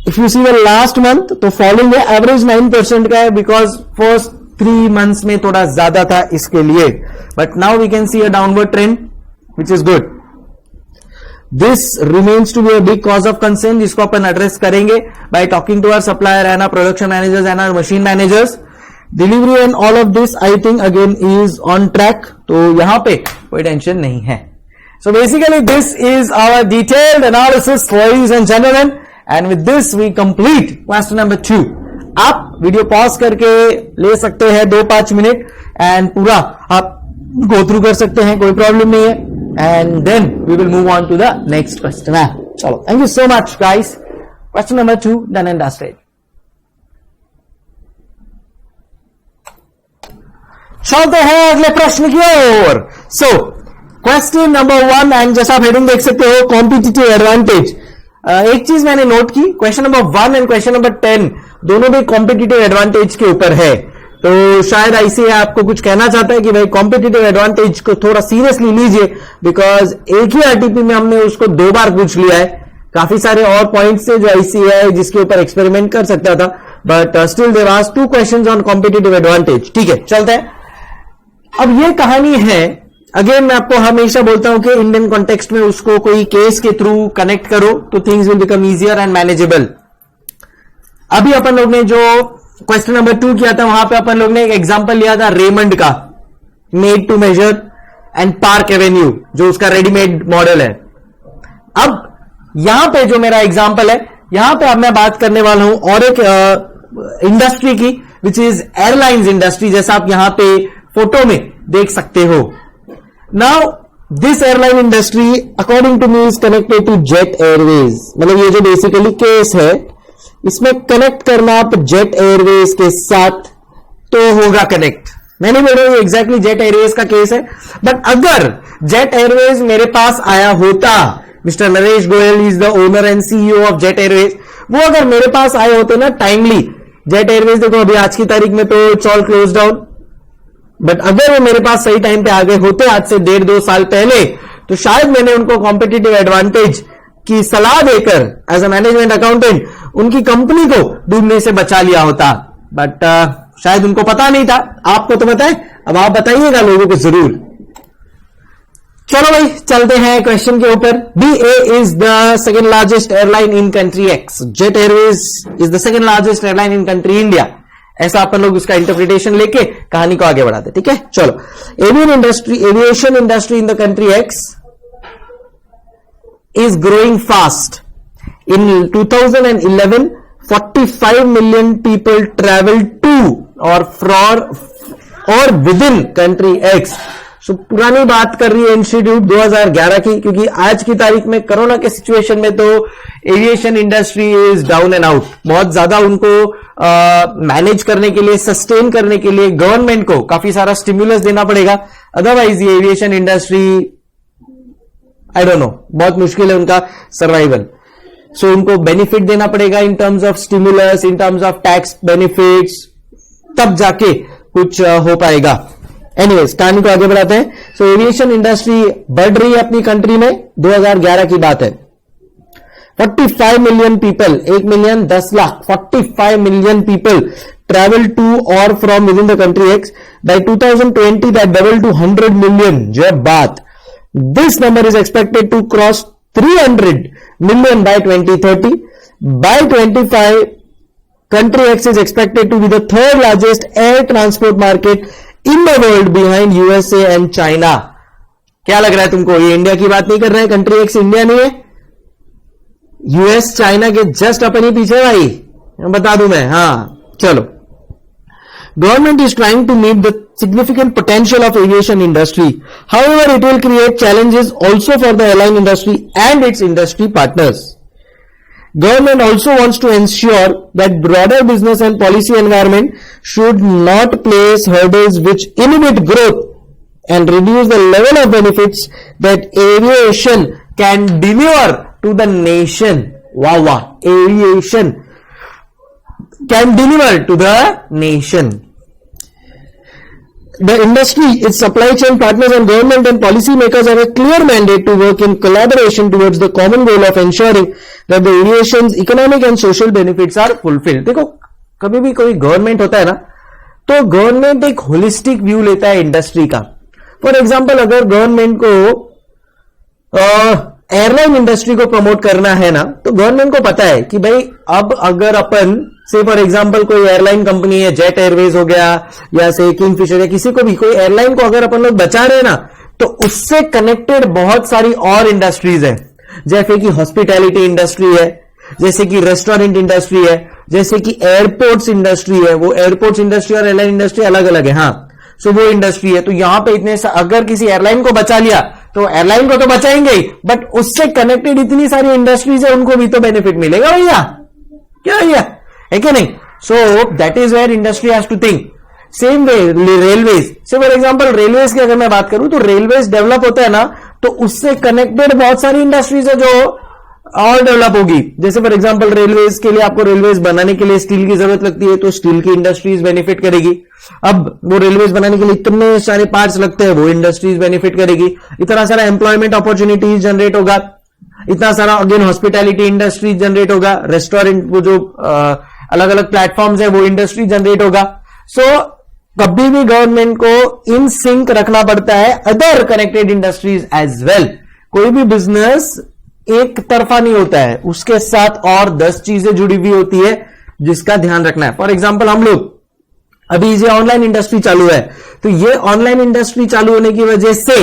If you see the last month तो फॉलोइंग है एवरेज 9% का है, बिकॉज फर्स्ट 3 months में थोड़ा ज्यादा था इसके लिए, but now we can see a downward trend which is good. This remains to be a big cause of concern, जिसको अपन एड्रेस करेंगे by talking to our supplier and our production managers and our machine managers. Delivery and all of this I think again is on track, तो यहां पे कोई टेंशन नहीं है। So basically this is our detailed analysis ladies and gentlemen, and with this we complete question number 2। आप वीडियो पॉज करके ले सकते हैं 2-5 मिनट एंड पूरा आप गो थ्रू कर सकते हैं, कोई प्रॉब्लम नहीं है, and then we will move on to the next question. चलो, thank you so much guys. Question number 2 done and dusted. चलते हैं अगले प्रश्न की ओर। सो क्वेश्चन नंबर 1, एंड जैसा आप हेडिंग देख सकते हो, कॉम्पिटिटिव एडवांटेज। एक चीज मैंने नोट की, question number 1 and question number 10 दोनों भी कॉम्पिटिटिव एडवांटेज के ऊपर है। तो शायद ऐसे आपको कुछ कहना चाहता है कि भाई कॉम्पिटिटिव एडवांटेज को थोड़ा सीरियसली लीजिए, बिकॉज एक ही आरटीपी में हमने उसको 2 बार पूछ लिया है। काफी सारे और पॉइंट्स थे जो ऐसी है जिसके ऊपर एक्सपेरिमेंट कर सकता था, but still there are 2 questions on competitive advantage. ठीक है, चलते हैं। अब ये कहानी है, अगेन मैं आपको हमेशा बोलता हूं कि इंडियन कॉन्टेक्स्ट में उसको कोई केस के थ्रू कनेक्ट करो तो things will become easier and manageable. अभी अपन लोग ने जो क्वेश्चन नंबर 2 किया था, वहां पे अपन लोग ने एक एग्जांपल लिया था रेमंड का, made to measure and Park Avenue, जो उसका रेडीमेड मॉडल है। अब यहां पे जो मेरा एग्जांपल है, यहां पे अब मैं बात करने वाला हूं और एक इंडस्ट्री की, विच इज एयरलाइंस इंडस्ट्री, जैसा आप यहां पे फोटो में देख सकते हो। Now this airline industry according to me is connected to Jet Airways. मतलब ये जो बेसिकली केस है, इसमें कनेक्ट करना आप जेट एयरवेज के साथ तो होगा कनेक्ट। मैं नहीं बोल रहा हूं एग्जैक्टली जेट एयरवेज का केस है, बट अगर जेट एयरवेज मेरे पास आया होता, mister Naresh Goyal is the owner and CEO of jet Airways, वो अगर मेरे पास आए होते ना टाइमली, जेट एयरवेज देखो अभी आज की तारीख में तो it's all close down, but अगर वो मेरे पास सही टाइम पे आ गए होते आज से 1.5-2 साल पहले, तो शायद मैंने उनको कॉम्पिटिटिव एडवांटेज की सलाह देकर एज अ मैनेजमेंट अकाउंटेंट उनकी कंपनी को डूबने से बचा लिया होता। बट शायद उनको पता नहीं था। आपको तो पता है, अब आप बताइएगा लोगों को जरूर। चलो भाई चलते हैं क्वेश्चन के ऊपर। BA is the second largest airline in country x, jet Airways is the second largest airline in country India. ऐसा अपन लोग उसका इंटरप्रिटेशन लेके कहानी को आगे बढ़ाते। ठीक है, चलो। Aviation industry in the country x is growing fast. In 2011, 45 million people traveled to or within country X. So, पुरानी बात कर रही है इंस्टीट्यूट 2011 की, क्योंकि आज की तारीख में कोरोना के सिचुएशन में तो aviation industry is down and out. बहुत ज्यादा उनको मैनेज करने के लिए, सस्टेन करने के लिए गवर्नमेंट को काफी सारा स्टिमुलस देना पड़ेगा, अदरवाइज ये aviation industry I don't know, बहुत मुश्किल है उनका सर्वाइवल। सो उनको बेनिफिट देना पड़ेगा इन terms of stimulus, in terms of tax benefits, तब जाके कुछ हो पाएगा। एनीवेज, कहानी को आगे बढ़ाते हैं। सो एविएशन इंडस्ट्री बढ़ रही है अपनी कंट्री में, 2011 की बात है। 45 million people, 1 million 10 lakh, 45 million people travel to और from with in the country X. By 2020 that double to 100 million. जो है बात, this number is expected to cross 300 million by 2030. By 25, country X is expected to be the third largest air transport market in the world behind USA and China. क्या लग रहा है तुमको? ये इंडिया की बात नहीं कर रहे हैं, कंट्री एक्स इंडिया नहीं है, यूएस चाइना के जस्ट अपन ही पीछे भाई, बता दूं मैं। हाँ चलो। Government is trying to meet the significant potential of aviation industry. However, it will create challenges also for the airline industry and its industry partners. Government also wants to ensure that broader business and policy environment should not place hurdles which inhibit growth and reduce the level of benefits that aviation can deliver to the nation. Wow, wow. Aviation can deliver to the nation. The industry, its supply chain partners and government and policy makers have a clear mandate to work in collaboration towards the common goal of ensuring that the aviation's economic and social benefits are fulfilled. देखो, कभी भी कोई गवर्नमेंट होता है ना, तो गवर्नमेंट एक होलिस्टिक व्यू लेता है इंडस्ट्री का। फॉर एग्जाम्पल, अगर गवर्नमेंट को एयरलाइन इंडस्ट्री को प्रमोट करना है ना, तो गवर्नमेंट को पता है कि भाई अब अगर अपन से फॉर एग्जांपल कोई एयरलाइन कंपनी है, जेट एयरवेज हो गया या से किंगफिशर या किसी को भी, कोई एयरलाइन को अगर अपन लोग बचा रहे हैं ना, तो उससे कनेक्टेड बहुत सारी और इंडस्ट्रीज है, जैसे कि हॉस्पिटैलिटी इंडस्ट्री है, जैसे कि रेस्टोरेंट इंडस्ट्री है, जैसे कि एयरपोर्ट्स इंडस्ट्री है। वो एयरपोर्ट्स इंडस्ट्री और एयरलाइन इंडस्ट्री अलग अलग है। हाँ, सो वो इंडस्ट्री है। तो यहां पे इतने अगर किसी एयरलाइन को बचा लिया तो एयरलाइन को तो बचाएंगे ही, बट उससे कनेक्टेड इतनी सारी इंडस्ट्रीज है, उनको भी तो बेनिफिट मिलेगा भैया, क्या भैया, है कि नहीं? So that is where industry has to think. Same way railways से फॉर एग्जांपल रेलवेज की अगर मैं बात करूं तो रेलवेज डेवलप होता है ना तो उससे कनेक्टेड बहुत सारी इंडस्ट्रीज है जो और डेवलप होगी। जैसे फॉर एग्जांपल रेलवेज के लिए आपको रेलवेज बनाने के लिए स्टील की जरूरत लगती है तो स्टील की इंडस्ट्रीज बेनिफिट करेगी। अब वो रेलवेज बनाने के लिए इतने सारे पार्ट्स लगते हैं वो इंडस्ट्रीज बेनिफिट करेगी। इतना सारा एम्प्लॉयमेंट अपॉर्चुनिटीज जनरेट होगा, इतना सारा अगेन हॉस्पिटैलिटी इंडस्ट्री जनरेट होगा, रेस्टोरेंट वो जो अलग अलग प्लेटफॉर्म्स है वो इंडस्ट्री जनरेट होगा। सो कभी भी गवर्नमेंट को इन सिंक रखना पड़ता है other connected industries as well. कोई भी बिजनेस एक तरफा नहीं होता है, उसके साथ और 10 चीजें जुड़ी हुई होती है जिसका ध्यान रखना है। फॉर एग्जाम्पल हम लोग अभी ये ऑनलाइन इंडस्ट्री चालू है तो ये ऑनलाइन इंडस्ट्री चालू होने की वजह से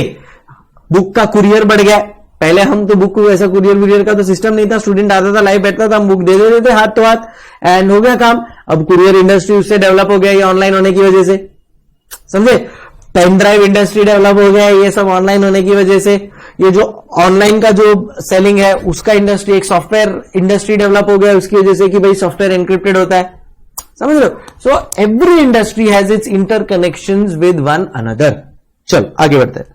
बुक का कुरियर बढ़ गया। पहले हम तो बुक को ऐसा कुरियर का तो सिस्टम नहीं था, स्टूडेंट आता था लाइव बैठता था, हम बुक दे देते थे हाथ तो हाथ एंड हो गया काम। अब कुरियर इंडस्ट्री उससे डेवलप हो गया ये ऑनलाइन होने की वजह से, समझे। पेन ड्राइव इंडस्ट्री डेवलप हो गया ये सब ऑनलाइन होने की वजह से। ये जो ऑनलाइन का जो सेलिंग है उसका इंडस्ट्री, एक सॉफ्टवेयर इंडस्ट्री डेवलप हो गया उसकी वजह से कि भाई सॉफ्टवेयर एनक्रिप्टेड होता है, समझ लो। So every industry has its interconnections with one another. चल आगे बढ़ते हैं।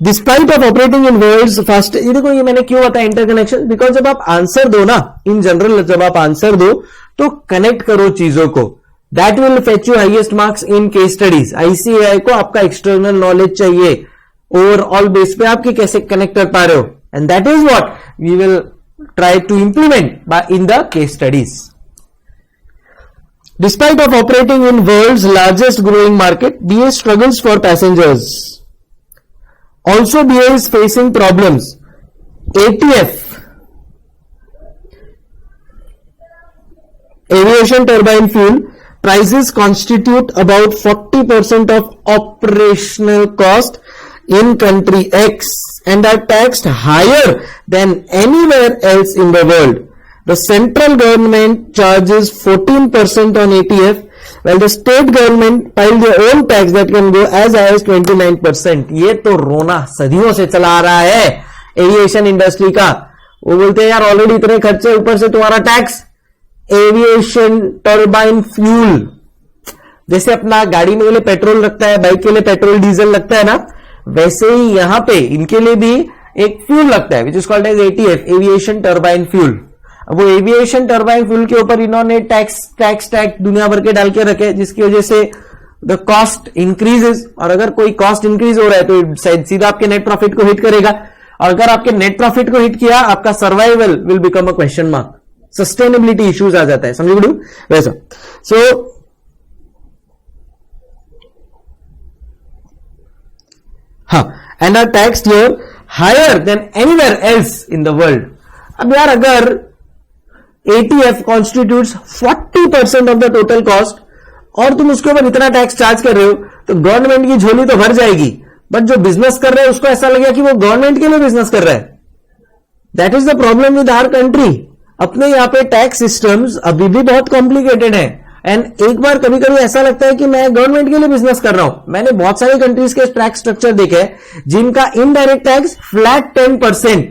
Despite of operating in world's fast, ये देखो ये मैंने क्यों बताया इंटरकनेक्शन, बिकॉज जब आप आंसर दो ना इन जनरल, जब आप आंसर दो तो कनेक्ट करो चीजों को, that will fetch you highest marks in case studies. ICAI को आपका एक्सटर्नल नॉलेज चाहिए, ओवरऑल बेस पे आपके कैसे कनेक्ट कर पा रहे हो, and that is what we will try to implement in the case studies. Despite of operating in world's largest growing market, BA struggles for passengers. Also, BA is facing problems. ATF, aviation turbine fuel prices constitute about 40% of operational cost in country X and are taxed higher than anywhere else in the world. The central government charges 14% on ATF, while the state government file their own tax that can go as high as 29%. ये तो रोना सदियों से चला आ रहा है एविएशन इंडस्ट्री का। वो बोलते हैं यार ऑलरेडी इतने खर्चे, ऊपर से तुम्हारा टैक्स। एविएशन टर्बाइन फ्यूल, जैसे अपना गाड़ी में लिए पेट्रोल लगता है, बाइक के लिए पेट्रोल डीजल लगता है ना, वैसे ही यहां पे इनके लिए भी एक फ्यूल लगता है which is called as ATF, aviation turbine fuel. अब वो एविएशन टर्बाइन फ्यूल के ऊपर इन्होंने टैक्स दुनिया भर के डाल के रखे, जिसकी वजह से द कॉस्ट इंक्रीजेस। और अगर कोई कॉस्ट इंक्रीज हो रहा है तो सीधा आपके नेट प्रॉफिट को हिट करेगा, और अगर आपके नेट प्रॉफिट को हिट किया आपका survival will become a question mark, sustainability issues आ जाता है, समझ गुडू वैसा। सो हाँ, and are taxed here higher than anywhere else in the world. अब यार अगर ATF constitutes 40% of the total cost और तुम उसके ऊपर इतना टैक्स चार्ज कर रहे हो तो गवर्नमेंट की झोली तो भर जाएगी, बट जो बिजनेस कर रहे हैं उसको ऐसा लगेगा कि वो गवर्नमेंट के लिए बिजनेस कर रहा है। That is the problem with our country. अपने यहां पे टैक्स सिस्टम्स अभी भी बहुत कॉम्प्लिकेटेड है, एंड एक बार कभी कभी ऐसा लगता है कि मैं गवर्नमेंट के लिए बिजनेस कर रहा हूं। मैंने बहुत सारी कंट्रीज के टैक्स स्ट्रक्चर देखे हैं जिनका indirect tax flat 10%,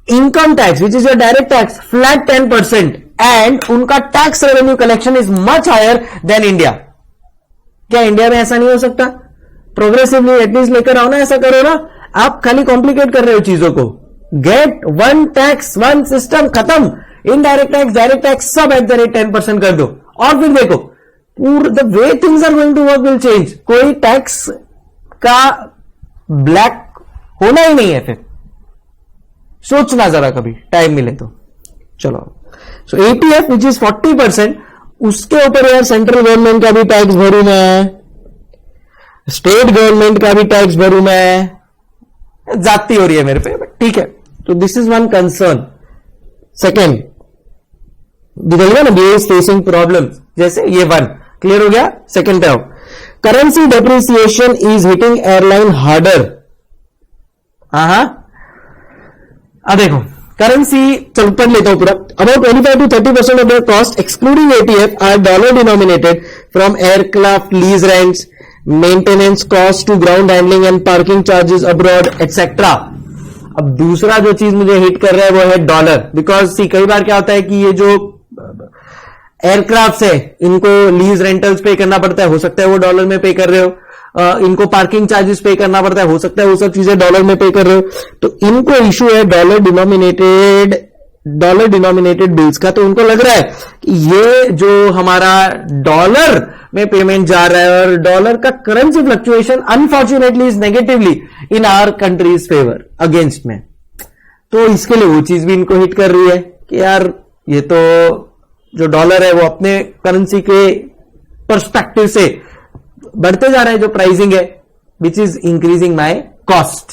income tax which is your direct tax flat 10%, and उनका tax revenue collection is much higher than India. क्या इंडिया में ऐसा नहीं हो सकता? प्रोग्रेसिवली एटलीस्ट लेकर आओ ना, ऐसा करो ना। आप खाली कॉम्प्लिकेट कर रहे हो चीजों को। Get one tax one system, खत्म। इनडायरेक्ट टैक्स डायरेक्ट टैक्स सब एट द रेट 10% कर दो, और फिर देखो the way things are going to work will change. कोई टैक्स का ब्लैक होना ही नहीं है। फिर सोचना जरा कभी टाइम मिले तो। चलो, सो एटीएफ विच इज 40%, उसके ऊपर यार सेंट्रल गवर्नमेंट का भी टैक्स भरू मैं, स्टेट गवर्नमेंट का भी टैक्स भरू मैं। जाती हो रही है मेरे पे, बट ठीक है। तो this is one concern. Second दिखेगा ना, बी इज फेसिंग प्रॉब्लम, जैसे ये वन क्लियर हो गया। सेकेंड पे आओ, currency depreciation is hitting airline harder. हाँ, अब देखो करेंसी, चलो पढ़ लेता हूं पूरा। About 25 to 30% of the cost excluding ATF are dollar denominated from aircraft lease rents, maintenance cost to ground handling and parking charges abroad etcetera. अब दूसरा जो चीज मुझे हिट कर रहा है वो है डॉलर, बिकॉज सी कई बार क्या होता है कि ये जो एयरक्राफ्ट है, इनको लीज रेंटल्स पे करना पड़ता है, हो सकता है वो डॉलर में पे कर रहे हो। इनको पार्किंग चार्जेस पे करना पड़ता है, हो सकता है वो सब चीजें डॉलर में पे कर रहे हो। तो इनको इशू है डॉलर डिनोमिनेटेड बिल्स का। तो उनको लग रहा है कि ये जो हमारा डॉलर में पेमेंट जा रहा है और डॉलर का currency fluctuation unfortunately is negatively in our country's favour against में। तो इसके लिए वो चीज भी इनको हिट कर रही है कि यार ये तो जो डॉलर है वो अपने करेंसी के पर्सपेक्टिव से बढ़ते जा रहा है, जो प्राइसिंग है, which is increasing my cost.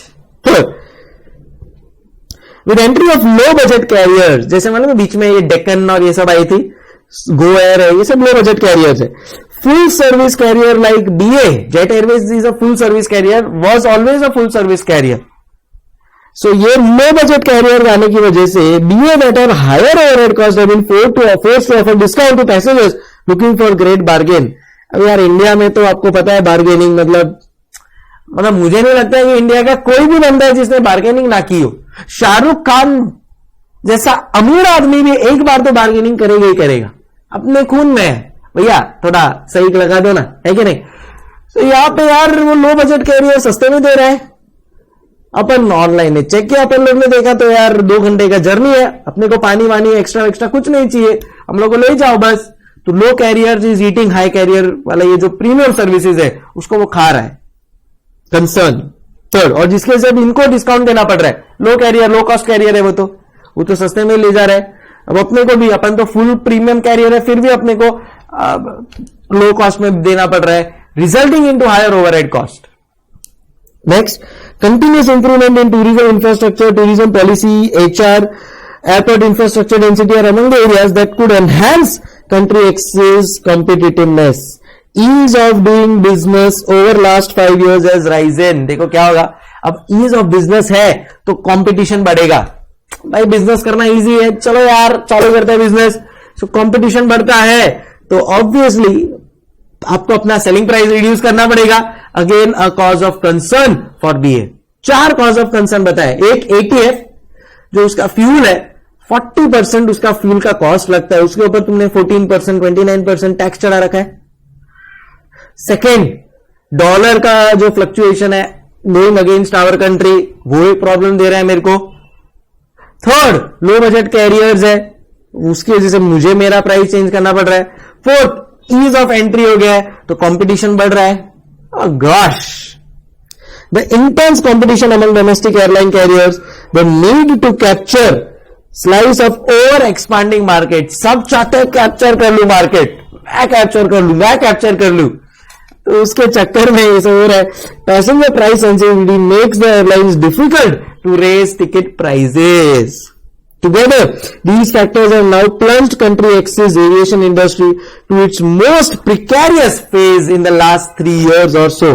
With entry of low budget carriers, जैसे मतलब बीच में ये डेक्कन और ये सब आई थी, गो एयर है, ये सब लो बजट कैरियर्स है। Full service carrier like BA, Jet Airways is a full service carrier, was always a full service carrier. So ये लो बजट कैरियर आने की वजह से BA that are higher overhead cost have been forced to offer discount to passengers looking for great bargain. अब यार इंडिया में तो आपको पता है बार्गेनिंग मतलब मुझे नहीं लगता है कि इंडिया का कोई भी बंदा है जिसने बार्गेनिंग ना की हो। शाहरुख खान जैसा अमीर आदमी भी एक बार तो बार्गेनिंग करेगा ही करेगा, अपने खून में है भैया, थोड़ा सही लगा दो ना, है कि नहीं। तो यहां पे यार वो लो बजट कैरियर सस्ते में दे रहा है। अपन ऑनलाइन ने चेक किया, अपन लोग ने देखा तो यार 2 घंटे का जर्नी है, अपने को पानी वानी एक्स्ट्रा कुछ नहीं चाहिए, हम लोग को ले जाओ बस। तो low carrier is eating high carrier वाला ये जो प्रीमियम सर्विसेज है उसको वो खा रहा है, कंसर्न थर्ड। और जिसके वजह से इनको डिस्काउंट देना पड़ रहा है, लो कैरियर लो कॉस्ट कैरियर है, वो तो सस्ते में ले जा रहा है। अब अपने को भी, अपन तो फुल प्रीमियम कैरियर है, फिर भी अपने को लो कॉस्ट में देना पड़ रहा है, resulting in to higher overhead cost. Next, continuous improvement in tourism infrastructure, tourism policy, HR, airport infrastructure density are among the areas that could enhance country X's competitiveness. Ease of doing business over last 5 years has risen. देखो क्या होगा, अब ease of business है तो competition बढ़ेगा। भाई बिजनेस करना इजी है, चलो यार चालू करते हैं बिजनेस। सो कंपटीशन बढ़ता है तो ऑब्वियसली आपको अपना सेलिंग प्राइस रिड्यूस करना पड़ेगा। Again a cause of concern for BA. 4 cause of concern बताए। एक एटीएफ, जो उसका फ्यूल है, 40% उसका फ्यूल का कॉस्ट लगता है, उसके ऊपर तुमने 14%, 29% टैक्स चढ़ा रखा है। सेकेंड, डॉलर का जो फ्लक्चुएशन है गोइंग अगेंस्ट आवर कंट्री, वो एक प्रॉब्लम दे रहा है मेरे को। थर्ड, लो बजट कैरियर्स है, उसकी वजह से मुझे मेरा प्राइस चेंज करना पड़ रहा है। फोर्थ, ईज ऑफ एंट्री हो गया है तो कंपटीशन बढ़ रहा है। Gosh, the intense competition among domestic airline carriers, the need to capture slice of over expanding market. सब चाहते हैं कैप्चर कर लू मार्केट, मैं कैप्चर कर लू, तो उसके चक्कर में ये सब हो रहा है। Passenger price sensitivity makes the airlines difficult to raise ticket prices. Together, these factors have now plunged country X's aviation industry to its most precarious phase in the last 3 years or so.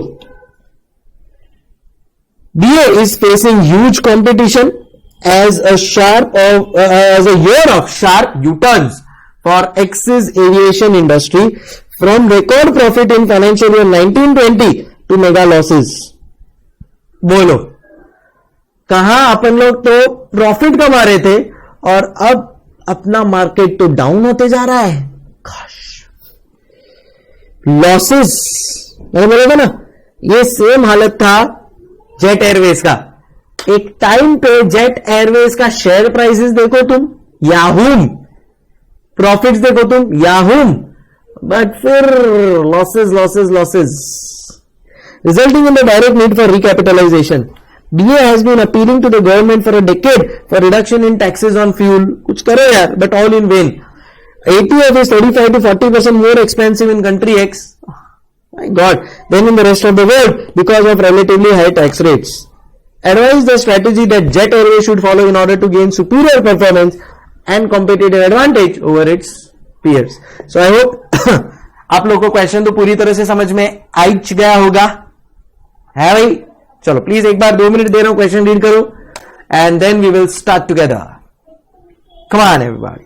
BA is facing huge competition as a year of sharp U-turns for X's aviation industry, from record profit in financial year 1920 to mega losses. बोलो, कहां अपन लोग तो प्रॉफिट कमा रहे थे और अब अपना मार्केट तो डाउन होते जा रहा है। लॉसेस, मैंने बोला था ना, ये सेम हालत था जेट एयरवेज का। एक टाइम पे जेट एयरवेज का शेयर प्राइसेस देखो तुम, याहूम, प्रॉफिट्स देखो तुम, याहूम, बट फिर losses, resulting in the direct need for recapitalisation. BA has been appealing to the government for a decade for reduction in taxes on fuel. कुछ करो यार, but all in vain. ATF is 35 to 40% more expensive in country X, my God, than in the rest of the world because of relatively high tax rates. Advise the strategy that Jet Airways should follow in order to gain superior performance and competitive advantage over its peers. So I hope आप लोगों को क्वेश्चन तो पूरी तरह से समझ में आ गया होगा, है भाई। चलो प्लीज एक बार 2 मिनट दे रहा हूं, क्वेश्चन रीड करो and then we will start together. Come on everybody.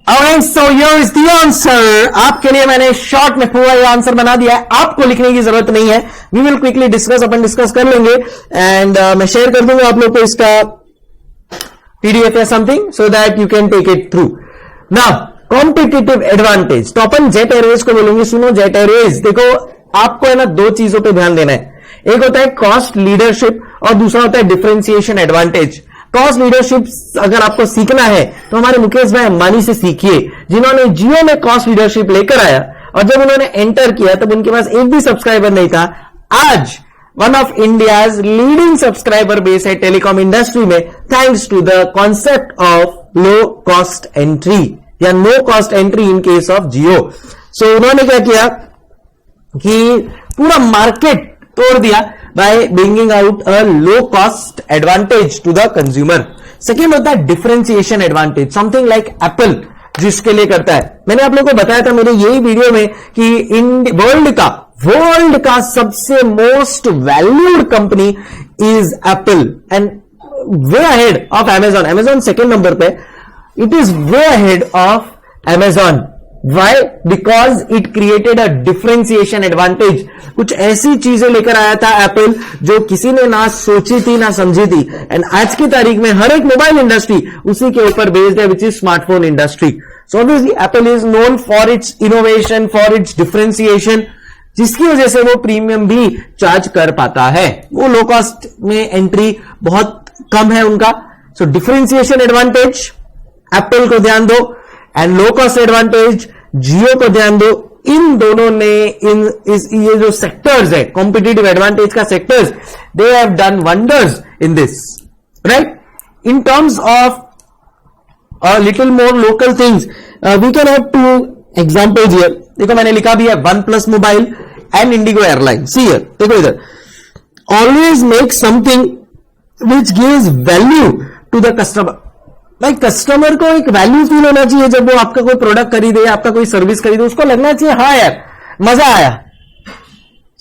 Alright, so here is the answer. आपके लिए मैंने शॉर्ट में पूरा आंसर बना दिया है, आपको लिखने की जरूरत नहीं है. वी विल क्विकली डिस्कस, अपन डिस्कस कर लेंगे एंड मैं शेयर कर दूंगा आप लोग को इसका पीडीएफ या something so that you can take it through. Now competitive advantage, तो अपन जेट एयरवेज को बोलेंगे. सुनो जेट एयरवेज, देखो आपको है ना दो चीजों पे ध्यान देना है. एक होता है कॉस्ट लीडरशिप और दूसरा होता है डिफरेंशिएशन एडवांटेज. कॉस्ट लीडरशिप अगर आपको सीखना है तो हमारे मुकेश भाई अंबानी से सीखिए, जिन्होंने जियो में कॉस्ट लीडरशिप लेकर आया और जब उन्होंने एंटर किया तब उनके पास एक भी सब्सक्राइबर नहीं था. आज one of India's leading subscriber base है टेलीकॉम इंडस्ट्री में, thanks to the concept of low cost entry या no cost entry in case of Jio. So उन्होंने क्या किया कि पूरा मार्केट तोड़ दिया by bringing out a low cost advantage to the consumer. Second होता है differentiation advantage, something like Apple जिसके लिए करता है. मैंने आप लोगों को बताया था मेरे यही वीडियो में कि वर्ल्ड का सबसे most valued company is Apple and way ahead of Amazon. Amazon second number पे, it is way ahead of Amazon. Why? Because it created a differentiation advantage. कुछ ऐसी चीजें लेकर आया था एप्पल जो किसी ने ना सोची थी ना समझी थी, एंड आज की तारीख में हर एक मोबाइल इंडस्ट्री उसी के ऊपर बेस्ड है, which is smartphone industry. So obviously Apple is known for its innovation, for its differentiation, जिसकी वजह से वो प्रीमियम भी चार्ज कर पाता है. वो लो कॉस्ट में एंट्री बहुत कम है उनका. सो डिफरेंशिएशन एडवांटेज एप्पल को ध्यान दो एंड लो कॉस्ट एडवांटेज जियो को ध्यान दो. इन दोनों ने ये जो सेक्टर्स है कॉम्पिटिटिव एडवांटेज का sectors, they have done wonders in this, right. In terms of little more local things we can have two examples here. देखो मैंने लिखा भी है OnePlus mobile and IndiGo airline. See here, देखो इधर, always make something which gives value to the customer. भाई कस्टमर को एक वैल्यू फील होना चाहिए जब वो आपका कोई प्रोडक्ट खरीदे, आपका कोई सर्विस खरीदे, उसको लगना चाहिए हाँ यार मजा आया.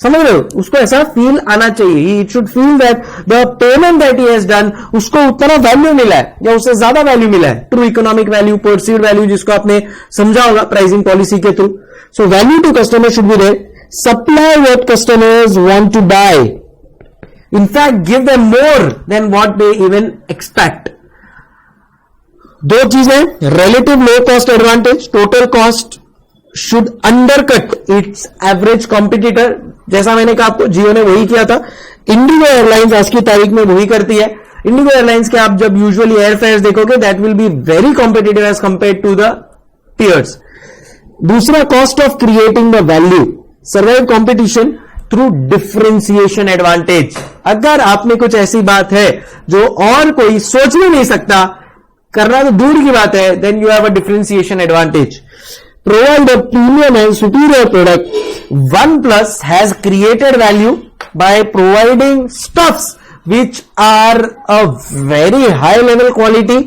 समझ रहे हो, उसको ऐसा फील आना चाहिए. It should feel that the payment that he has done उसको उतना वैल्यू मिला है या उससे ज्यादा वैल्यू मिला है. True economic value, perceived value, जिसको आपने समझा होगा प्राइसिंग पॉलिसी के through. So value to customer should be there. Supply what customers want to buy, in fact give them more than what they even expect. दो चीजें, relative low cost advantage, total cost should undercut its average competitor. जैसा मैंने कहा आपको जियो ने वही किया था. इंडिगो एयरलाइंस आज की तारीख में वही करती है. इंडिगो एयरलाइंस के आप जब यूजुअली एयर फेयर्स देखोगे that will be very competitive as compare to the peers. दूसरा, cost of creating the value, survive competition through differentiation advantage. अगर आप में कुछ ऐसी बात है जो और कोई सोच भी नहीं सकता, करना तो दूर की बात है, then you have a differentiation advantage. Provide a premium and superior product. OnePlus has created value by providing stuffs which are a very high level quality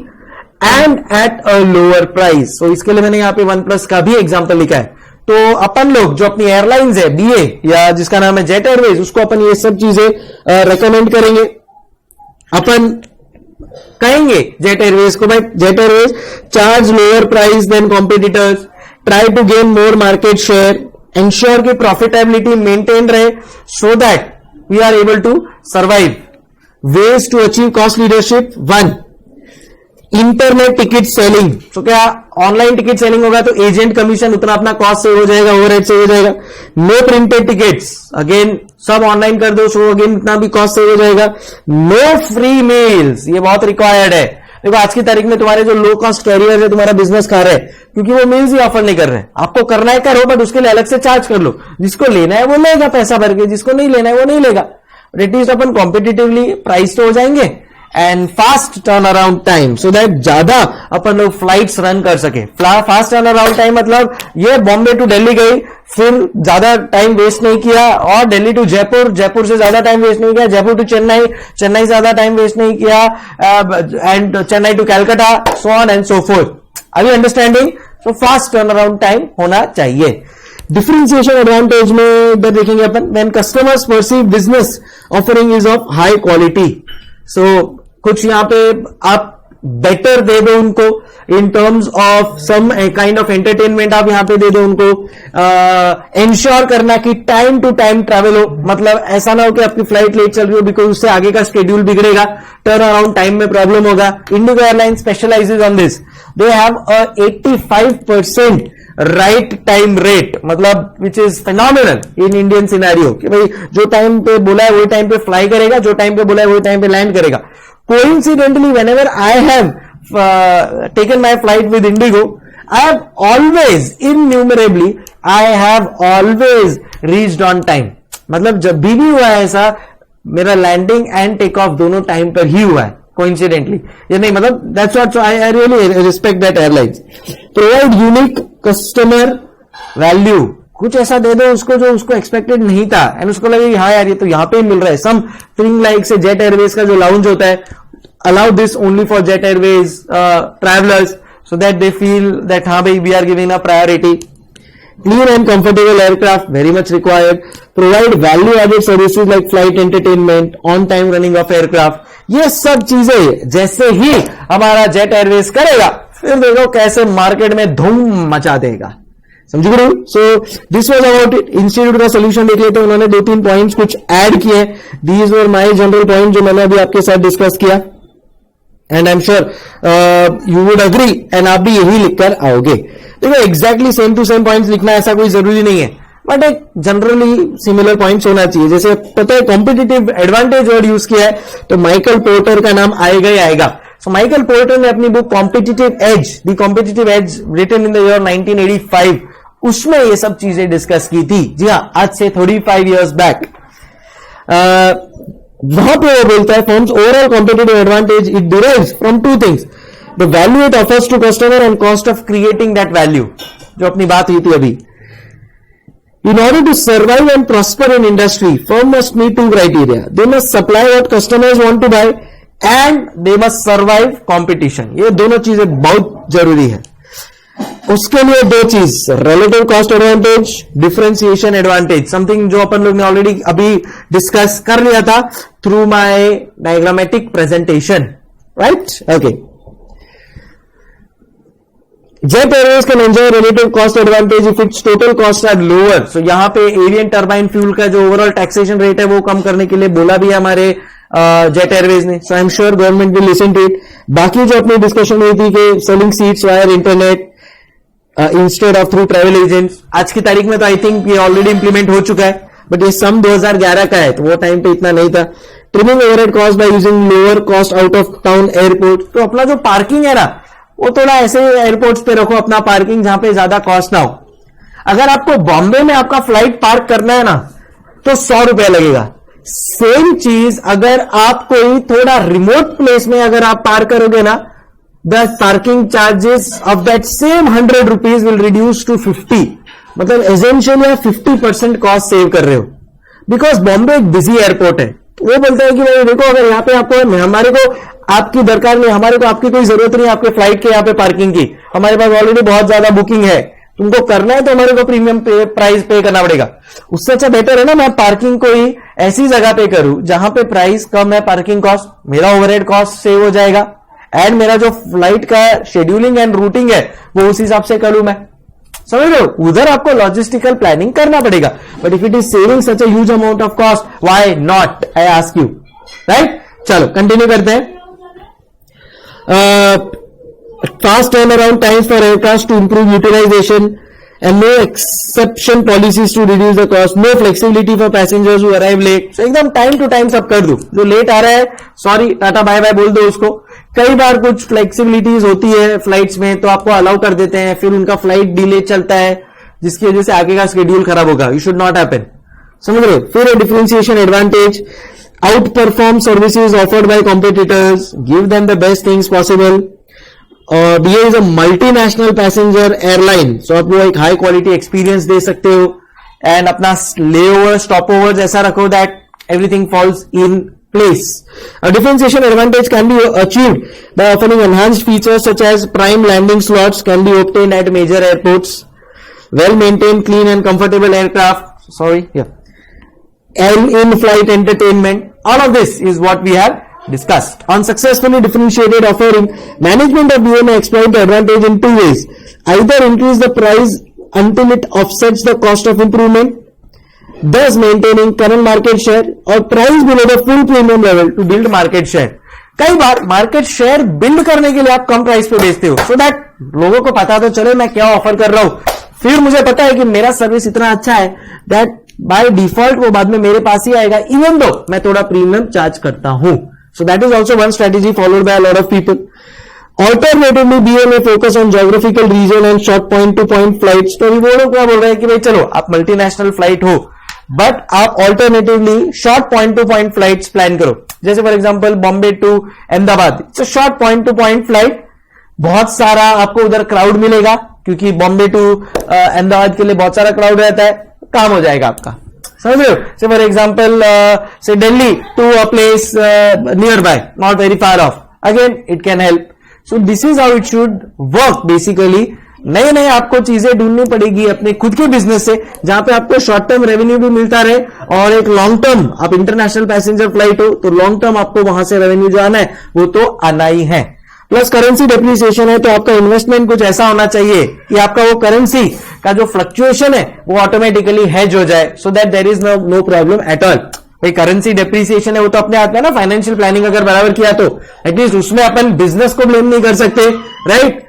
and at a lower price. So इसके लिए मैंने यहाँ पे वन प्लस का भी एग्जांपल लिखा है. तो अपन लोग जो अपनी एयरलाइंस है बीए या जिसका नाम है जेट एयरवेज, उसको अपन ये सब चीजें रेकमेंड करेंगे. अपन कहेंगे जेट एयरवेज को, भाई Jet Airways charge lower price than competitors, try to gain more market share, ensure की प्रॉफिटेबिलिटी मेंटेन रहे so that we are able to survive. ways to achieve cost leadership. 1, internet ticket selling. तो क्या ऑनलाइन टिकट सेलिंग होगा तो एजेंट कमीशन उतना अपना कॉस्ट सेव हो जाएगा, ओवरहेड सेव हो जाएगा. नो प्रिंटेड टिकट्स, अगेन सब ऑनलाइन कर दो, सो अगेन इतना भी कॉस्ट सेव हो जाएगा. नो फ्री मेल्स, ये बहुत रिक्वायर्ड है. देखो आज की तारीख में तुम्हारे जो लो कॉस्ट कैरियर है तुम्हारा बिजनेस खा रहे हैं क्योंकि वो मेल्स ही ऑफर नहीं कर रहे हैं. आपको करना है करो, बट उसके लिए अलग से चार्ज कर लो. जिसको लेना है वो लेगा पैसा भर के, जिसको नहीं लेना है वो नहीं लेगा. एटलीस्ट अपन कॉम्पिटिटिवली प्राइस तो हो जाएंगे and fast turn around time, so that ज्यादा अपन लोग फ्लाइट्स रन कर सके. फास्ट टर्न अराउंड टाइम मतलब ये बॉम्बे टू दिल्ली गई, फिर ज्यादा टाइम वेस्ट नहीं किया, और दिल्ली टू जयपुर, जयपुर से ज्यादा टाइम वेस्ट नहीं किया, जयपुर टू चेन्नई, चेन्नई से ज्यादा टाइम वेस्ट नहीं किया, and Chennai to Calcutta, so on and so forth. Are you understanding? So fast turn around time होना चाहिए. डिफरेंशिएशन एडवांटेज में इधर देखेंगे अपन, when customers perceive business offering is of high quality. So कुछ यहां पे आप बेटर दे दो उनको in terms of some kind of entertainment आप यहां पे दे दो उनको. इंश्योर करना कि टाइम टू टाइम ट्रैवल हो, मतलब ऐसा ना हो कि आपकी फ्लाइट लेट चल रही हो बिकॉज उससे आगे का शेड्यूल बिगड़ेगा, टर्न अराउंड टाइम में प्रॉब्लम होगा. IndiGo airline specialises on this. They have a 85% right time rate, मतलब which is phenomenal in Indian scenario कि भाई जो टाइम पे बोला है वही टाइम पे फ्लाई करेगा, जो टाइम पे बोला है वही टाइम पे लैंड करेगा. Coincidentally, whenever I have taken my flight with Indigo, I have always, innumerably, I have always reached on time. मतलब जब भी हुआ है ऐसा, मेरा लैंडिंग एंड टेक ऑफ दोनों टाइम पर ही हुआ है coincidentally. ये नहीं मतलब that's what I really respect that airlines. Provide unique customer value. कुछ ऐसा दे दो उसको जो उसको एक्सपेक्टेड नहीं था एंड उसको लगे हाँ यार ये तो यहां पे ही मिल रहा है. Something like say Jet Airways का जो लाउंज होता है, allow this only for Jet Airways travellers so that they feel that हाँ भाई we are giving a priority. Clean and comfortable aircraft very much required. Provide value added services like flight entertainment, on time running of aircraft. ये सब चीजें जैसे ही हमारा जेट एयरवेज करेगा फिर देखो कैसे मार्केट में धूम मचा देगा. समझ गए. So this was about it. Institute का सोल्यूशन देख लेते हैं. उन्होंने 2-3 पॉइंट्स कुछ ऐड किए. These were my general point जो मैंने अभी आपके साथ डिस्कस किया and I am sure you would agree and आप भी यही लिखकर आओगे. देखो exactly same to same points लिखना ऐसा कोई जरूरी नहीं है, बट एक जनरली सिमिलर पॉइंट्स होना चाहिए. जैसे पता है कॉम्पिटिटिव एडवांटेज वर्ड यूज किया है तो माइकल पोर्टर का नाम आएगा ही आएगा. सो माइकल पोर्टर ने अपनी book competitive edge, the competitive edge written in the year 1985, उसमें ये सब चीजें डिस्कस की थी. जी हाँ, आज से 35 years बैक. वहां पे वो बोलता है firms overall competitive advantage it derives from 2 things, the value it offers to customer and cost of creating that value, जो अपनी बात हुई थी अभी. In order to survive and prosper in industry, firm must meet 2 criteria. They must supply what customers want to buy and they must survive competition. ये दोनों चीजें बहुत जरूरी है. उसके लिए 2 चीज, relative cost advantage, differentiation advantage, something जो अपन लोग ने ऑलरेडी अभी डिस्कस कर लिया था through my diagrammatic presentation, right. Okay. Jet Airways can enjoy relative cost advantage if its total cost are lower. So यहां पे एवियन टर्बाइन फ्यूल का जो ओवरऑल टैक्सेशन रेट है वो कम करने के लिए बोला भी है हमारे जेट एयरवेज ने. So I am sure government will listen to it. बाकी जो अपनी डिस्कशन हुई थी कि selling seats via internet instead of through travel agents, आज की तारीख में तो आई थिंक ये ऑलरेडी इंप्लीमेंट हो चुका है, बट ये सम 2011 का है तो वो टाइम पे इतना नहीं था. Trimming overhead cost by using lower cost out of town airport. तो अपना जो पार्किंग है ना वो थोड़ा ऐसे एयरपोर्ट्स पे रखो अपना पार्किंग जहां पे ज्यादा कॉस्ट ना हो. अगर आपको बॉम्बे में आपका फ्लाइट पार्क करना है ना तो 100 रुपए लगेगा. सेम चीज अगर आप कोई थोड़ा रिमोट प्लेस में अगर आप पार्क करोगे ना, the parking charges of that same 100 rupees will reduce to 50. मतलब essentially आप 50% कॉस्ट सेव कर रहे हो, बिकॉज बॉम्बे एक बिजी एयरपोर्ट है. वो बोलते हैं कि भाई देखो अगर यहाँ पे आपको हमारे को आपकी दरकार नहीं, हमारे को आपकी कोई जरूरत नहीं आपके फ्लाइट के यहाँ पे पार्किंग की, हमारे पास ऑलरेडी बहुत ज्यादा बुकिंग है, तुमको करना है तो हमारे को प्रीमियम प्राइस पे करना पड़ेगा. उससे अच्छा बेटर है ना मैं पार्किंग को ही ऐसी जगह पे करूं जहां पे प्राइस कम है, पार्किंग कॉस्ट, मेरा ओवरहेड कॉस्ट सेव हो जाएगा एंड मेरा जो फ्लाइट का शेड्यूलिंग एंड रूटिंग है वो उस हिसाब से करूं मैं. समझ लो, उधर आपको लॉजिस्टिकल प्लानिंग करना पड़ेगा, but if it is saving such a huge amount of cost, why not, I ask you, right. चलो कंटिन्यू करते हैं. Fast turn around time for aircraft to improve utilisation and no exception policies to reduce the cost, no flexibility for passengers who arrive late. So एकदम टाइम टू टाइम सब कर दो. जो लेट आ रहा है सॉरी टाटा बाय बाय बोल दो उसको. कई बार कुछ फ्लेक्सिबिलिटीज होती है फ्लाइट्स में तो आपको अलाउ कर देते हैं, फिर उनका फ्लाइट डिले चलता है जिसकी वजह से आगे का शेड्यूल खराब होगा. You should not happen. समझ रहे हो. फिर differentiation advantage, outperform services offered by competitors, give them the best things possible. BA is a multinational passenger airline, so आप लोग एक हाई क्वालिटी एक्सपीरियंस दे सकते हो एंड अपना लेओवर स्टॉप ओवर ऐसा रखो that everything falls in place. Differentiation advantage can be achieved by offering enhanced features such as prime landing slots can be obtained at major airports, well maintained clean and comfortable aircraft, sorry, and in-flight entertainment. All of this is what we have discussed. On successfully differentiated offering, management of BA may exploit the advantage in two ways. Either increase the price until it offsets the cost of improvement, thus maintaining current market share, or price below the full premium level to build market share. कई बार मार्केट शेयर बिल्ड करने के लिए आप कम प्राइस पे बेचते हो, सो दैट लोगों को पता तो चले मैं क्या ऑफर कर रहा हूं, फिर मुझे पता है कि मेरा सर्विस इतना अच्छा है दैट बाय डिफॉल्ट वो बाद में मेरे पास ही आएगा, इवन दो मैं थोड़ा प्रीमियम चार्ज करता हूं. सो that is also one strategy followed by a lot of people. Alternatively, BA may focus on geographical region and short point-to-point flights. तो वो लोग क्या बोल रहे हैं कि भाई चलो आप मल्टीनेशनल फ्लाइट हो, बट आप alternatively short point to point flights plan करो. जैसे for example Bombay to Ahmedabad, it's a short point to point flight. बहुत सारा आपको उधर क्राउड मिलेगा क्योंकि बॉम्बे टू अहमदाबाद के लिए बहुत सारा क्राउड रहता है, काम हो जाएगा आपका. समझ रहे हो? से फॉर एग्जांपल से Delhi to a place near by, not very far off, again it can help. So this is how it should work basically. नए नए आपको चीजें ढूंढनी पड़ेगी अपने खुद के बिजनेस से, जहां पे आपको शॉर्ट टर्म रेवेन्यू भी मिलता रहे और एक लॉन्ग टर्म, आप इंटरनेशनल पैसेंजर फ्लाइट हो तो लॉन्ग टर्म आपको वहां से रेवेन्यू जो आना है वो तो आना ही है. प्लस करेंसी डेप्रिसिएशन है तो आपका इन्वेस्टमेंट कुछ ऐसा होना चाहिए कि आपका वो करेंसी का जो फ्लक्चुएशन है वो ऑटोमेटिकली हेज हो जाए, so that there is no problem at all. भाई करेंसी डेप्रिसिएशन है वो तो अपने हाथ में ना, फाइनेंशियल प्लानिंग अगर बराबर किया तो एटलीस्ट उसमें अपन बिजनेस को ब्लेम नहीं कर सकते, right.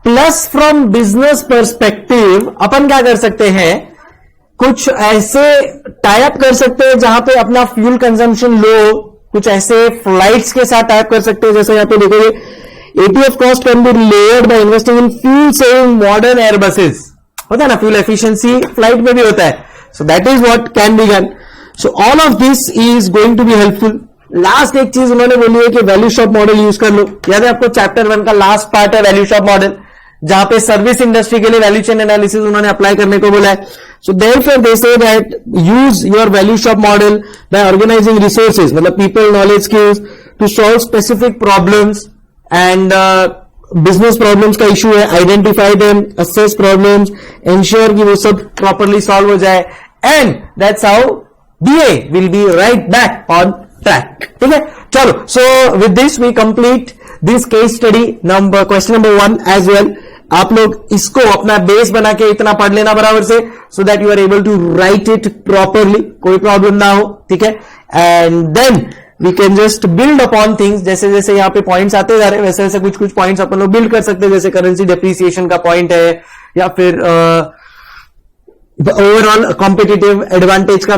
Plus from business perspective अपन क्या कर सकते हैं, कुछ ऐसे टाई अप कर सकते हैं जहां पे अपना फ्यूल कंजम्पशन लो, कुछ ऐसे फ्लाइट्स के साथ टाई अप कर सकते हैं. जैसे यहां पे देखोगे ETF cost can be layered by investing in fuel saving modern air buses. होता है ना, फ्यूल एफिशिएंसी फ्लाइट में भी होता है. So that is what can be done. So all of this is going to be helpful. Last एक चीज उन्होंने बोली है कि वैल्यू शॉप मॉडल यूज कर लो. याद है आपको चैप्टर 1 का लास्ट पार्ट है वैल्यू शॉप मॉडल, जहां पे सर्विस इंडस्ट्री के लिए वैल्यू चेन एनालिसिस उन्होंने अप्लाई करने को बोला है. So therefore they say that use your value shop model by organising resources, मतलब people, knowledge, skills to solve specific problems. And business problems का इश्यू है, identify them, assess problems, ensure कि वो सब प्रॉपरली सॉल्व हो जाए, and that's how BA will be right back on track. ठीक है, चलो. So with this we complete this case study number question number 1 as well. आप लोग इसको अपना बेस बना के इतना पढ़ लेना बराबर से, so that you are able to write it properly, कोई प्रॉब्लम ना हो. ठीक है, and then we can just build upon things. जैसे जैसे यहाँ पे पॉइंट्स आते जा रहे हैं वैसे वैसे कुछ कुछ पॉइंट्स अपन लोग बिल्ड कर सकते हैं. जैसे करेंसी डेप्रिसिएशन का पॉइंट है, या फिर ओवरऑल कॉम्पिटिटिव एडवांटेज का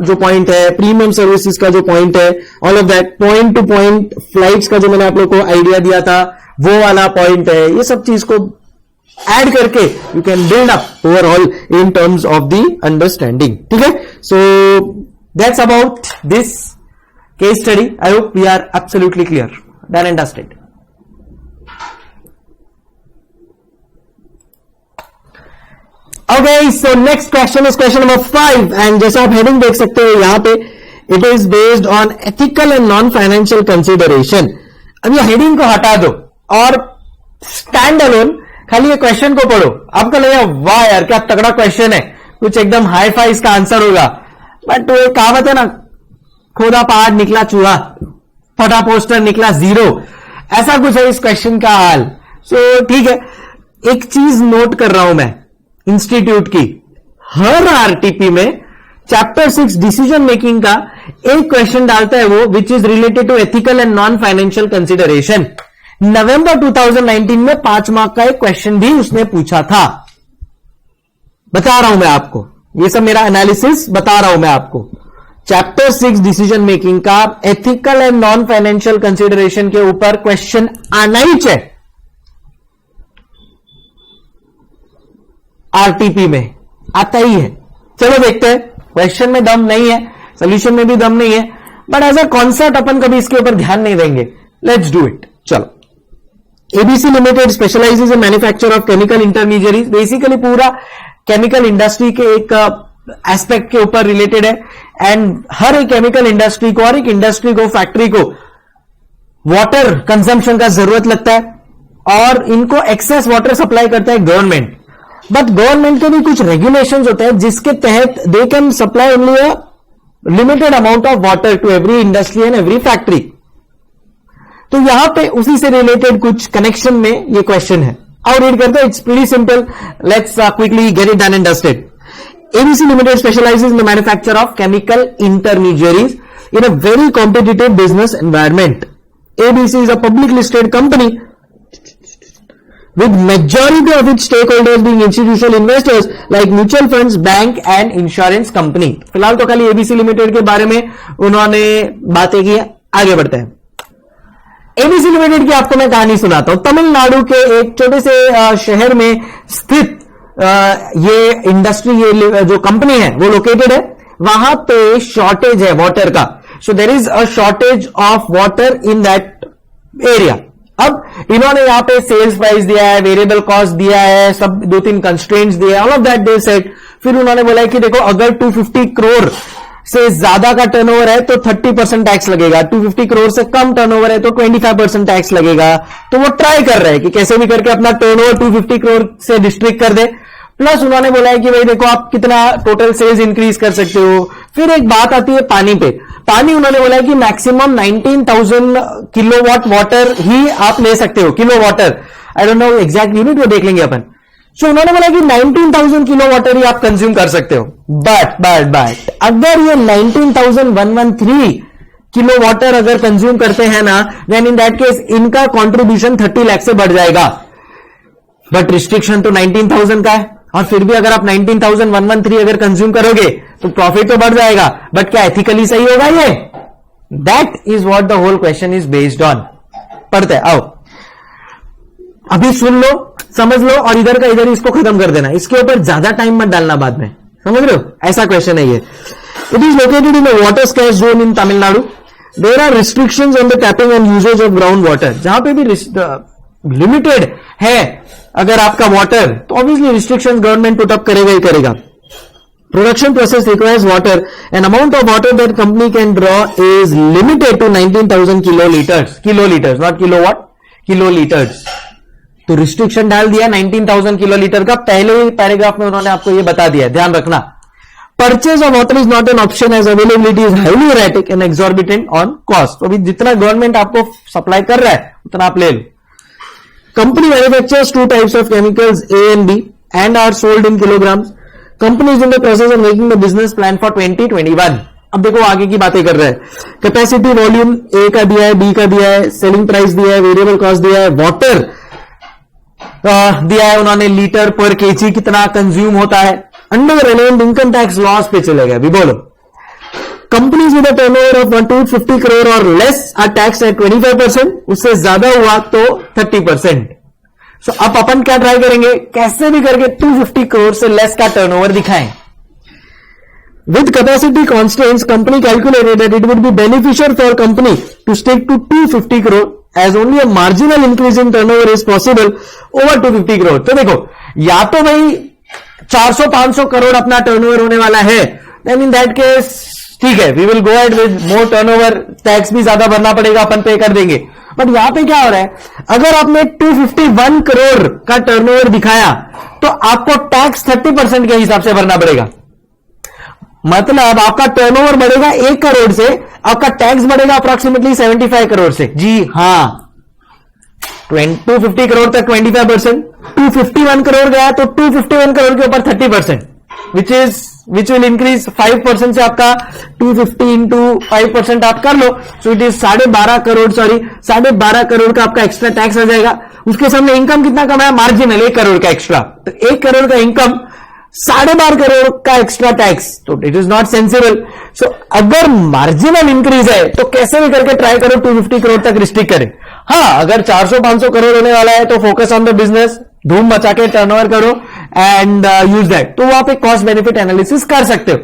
जो पॉइंट है, प्रीमियम सर्विसेज का जो पॉइंट है, all of that, point to point flights का जो मैंने आप लोग को आइडिया दिया था वो वाला पॉइंट है. ये सब चीज को ऐड करके you can build up overall in terms of the understanding. ठीक है, so that's about this case study. I hope we are absolutely clear, done and dusted. Okay, so next question is question number 5, and जैसा आप हेडिंग देख सकते हो यहाँ पे, it is based on ethical and non-financial consideration. अब ये हेडिंग को हटा दो और स्टैंड अलोन खाली ये क्वेश्चन को पढ़ो. आपको लगेगा वाह यार क्या तगड़ा क्वेश्चन है, कुछ एकदम हाई फाई इसका आंसर होगा, बट वो कहावत है ना, खोदा पहाड़ निकला चूहा, फटा पोस्टर निकला जीरो, ऐसा कुछ है इस क्वेश्चन का हाल. सो ठीक है, एक चीज नोट कर रहा हूं मैं इंस्टीट्यूट की, हर आरटीपी में चैप्टर 6 डिसीजन मेकिंग का एक क्वेश्चन डालता है वो, which is related to ethical and non financial consideration. नवंबर 2019 में 5 मार्क का एक क्वेश्चन भी उसने पूछा था. बता रहा हूं मैं आपको, ये सब मेरा एनालिसिस बता रहा हूं मैं आपको. चैप्टर 6 डिसीजन मेकिंग का ethical and non financial consideration के ऊपर क्वेश्चन आना ही चाहिए. आरटीपी में आता ही है. चलो देखते हैं, क्वेश्चन में दम नहीं है, सोल्यूशन में भी दम नहीं है, बट एज अ कॉन्सेप्ट अपन कभी इसके ऊपर ध्यान नहीं देंगे. Let's do it. चलो. ABC limited specialises in manufacture of chemical intermediaries. Basically पूरा केमिकल इंडस्ट्री के एक एस्पेक्ट के ऊपर रिलेटेड है, एंड हर एक केमिकल इंडस्ट्री को और एक इंडस्ट्री को, फैक्ट्री को वाटर कंजम्पशन का जरूरत लगता है, और इनको एक्सेस वाटर सप्लाई करता है गवर्नमेंट. बट गवर्नमेंट के भी कुछ रेगुलेशंस होते हैं जिसके तहत they can supply only a limited amount of water to every industry and every factory. तो यहां पे उसी से रिलेटेड कुछ कनेक्शन में ये क्वेश्चन है। और रीड करते हैं, it's pretty simple, let's quickly get it done and dusted. ABC Limited specializes in the manufacture of chemical intermediaries in a very competitive business environment. ABC is a publicly listed company with majority of its stakeholders being institutional investors like mutual funds, bank and insurance company. फिलहाल तो खाली ABC Limited के बारे में उन्होंने बातें की। आगे बढ़ते हैं। ABC Limited की आपको मैं कहानी सुनाता हूं। तमिलनाडु के एक छोटे से शहर में स्थित ये इंडस्ट्री, ये जो कंपनी है वो लोकेटेड है। वहां पे शॉर्टेज है वाटर का। So there is a shortage of water in that area. अब इन्होंने यहां पे सेल्स प्राइस दिया है, वेरिएबल कॉस्ट दिया है, सब 2-3 कंस्ट्रेंट्स दिए, all of that they set. फिर उन्होंने बोला कि देखो अगर 250 करोड़ से ज्यादा का टर्नओवर है तो 30% टैक्स लगेगा, 250 करोड़ से कम टर्नओवर है तो 25% टैक्स लगेगा। तो वो ट्राई कर रहे हैं कि कैसे भी करके अपना टर्नओवर 250 करोड़ से रिस्ट्रिक्ट कर दे। प्लस उन्होंने बोला है कि भाई देखो आप कितना टोटल सेल्स इंक्रीज कर सकते हो। फिर एक बात आती है पानी पे। पानी उन्होंने बोला है कि मैक्सिमम 19,000 किलोवाट वाटर ही आप ले सकते हो। Kilo water, I don't know exact unit, वो देख लेंगे अपन। सो उन्होंने बोला कि 19,000 किलो वाटर ही आप कंज्यूम कर सकते हो। बट अगर ये 19,113 किलो वाटर अगर कंज्यूम करते हैं ना, देन इन दैट केस इनका कॉन्ट्रीब्यूशन 30 लाख से बढ़ जाएगा। बट रिस्ट्रिक्शन तो 19,000 का है, और फिर भी अगर आप 19,113 अगर कंज्यूम करोगे तो प्रॉफिट तो बढ़ जाएगा। बट क्या एथिकली सही होगा ये? That is what the whole question is based on. पढ़ते हैं, आओ अभी सुन लो, समझ लो, और इधर का इधर इसको खत्म कर देना। इसके ऊपर ज्यादा टाइम मत डालना बाद में, समझ रहे हो? ऐसा क्वेश्चन है ये। It is located in the water scarce zone in Tamil Nadu. There are restrictions on the tapping and usages of ground water. जहां पे भी लिमिटेड है अगर आपका वाटर, तो obviously restrictions government put up करेगा ही करेगा। Production process requires water, an amount of water that company can draw is limited to 19,000 kilolitres, not kilowatt, kilolitres. तो रिस्ट्रिक्शन डाल दिया 19,000 किलोलीटर का। पहले ही पैराग्राफ में उन्होंने आपको ये बता दिया, ध्यान रखना। Purchase of water is not an option as availability is highly erratic and exorbitant on cost. तो अभी जितना गवर्नमेंट आपको सप्लाई कर रहा है उतना आप ले लो। Company manufactures 2 types of chemicals, A and B, and are sold in kilograms. Company is in the process of making the business plan for 2021. अब देखो आगे की बातें कर रहे हैं। कैपेसिटी वॉल्यूम A का दिया है, B का दिया है, सेलिंग प्राइस दिया है, वेरिएबल कॉस्ट दिया है, वाटर दिया है उन्होंने, लीटर पर केजी कितना कंज्यूम होता है। Under relevant income tax loss पे चलेगा। अभी बोलो, companies with a turnover of 150 crore और लेस आर टैक्स एट 25%, उससे ज्यादा हुआ तो 30%। सो अब अपन क्या ट्राई करेंगे, कैसे भी करके 250 करोड़ से लेस का टर्नओवर दिखाएं। With capacity constants company calculated that it would be beneficial for company to stick to 250 crore as only a marginal increase in turnover is possible over 250 crore. तो देखो, या तो भाई 400-500 करोड़ अपना टर्नओवर होने वाला है, देन इन दैट केस ठीक है, we will go ahead with more turnover, tax भी ज्यादा भरना पड़ेगा, अपन पे कर देंगे। बट यहां पे क्या हो रहा है, अगर आपने 251 करोड़ का टर्नओवर दिखाया तो आपको टैक्स 30% के हिसाब से भरना पड़ेगा। मतलब आपका टर्नओवर बढ़ेगा 1 करोड़ से, आपका टैक्स बढ़ेगा अप्रोक्सीमेटली 75 करोड़ से। जी हां, 250 करोड़ तक 25%, 251 करोड़ गया तो 251 करोड़ के ऊपर 30%, विच विल इंक्रीज 5% से आपका 250 इंटू 5% आप कर लो। So it is 12.5 crore, sorry 12.5 crore का आपका एक्स्ट्रा टैक्स आ जाएगा। उसके सामने इनकम कितना कमाया, मार्जिनल 1 करोड़ का एक्स्ट्रा, तो 1 करोड़ का इनकम, 12.5 करोड़ का एक्स्ट्रा टैक्स, तो इट इज नॉट सेंसिबल। सो अगर मार्जिनल इंक्रीज है तो कैसे भी करके ट्राई करो 250 करोड़ तक रिस्ट्रिक्ट करें। हाँ, अगर 400-500 करोड़ होने वाला है तो फोकस ऑन द बिजनेस, धूम मचा के टर्नओवर करो एंड यूज दैट। तो वहां पे कॉस्ट बेनिफिट एनालिसिस कर सकते हो।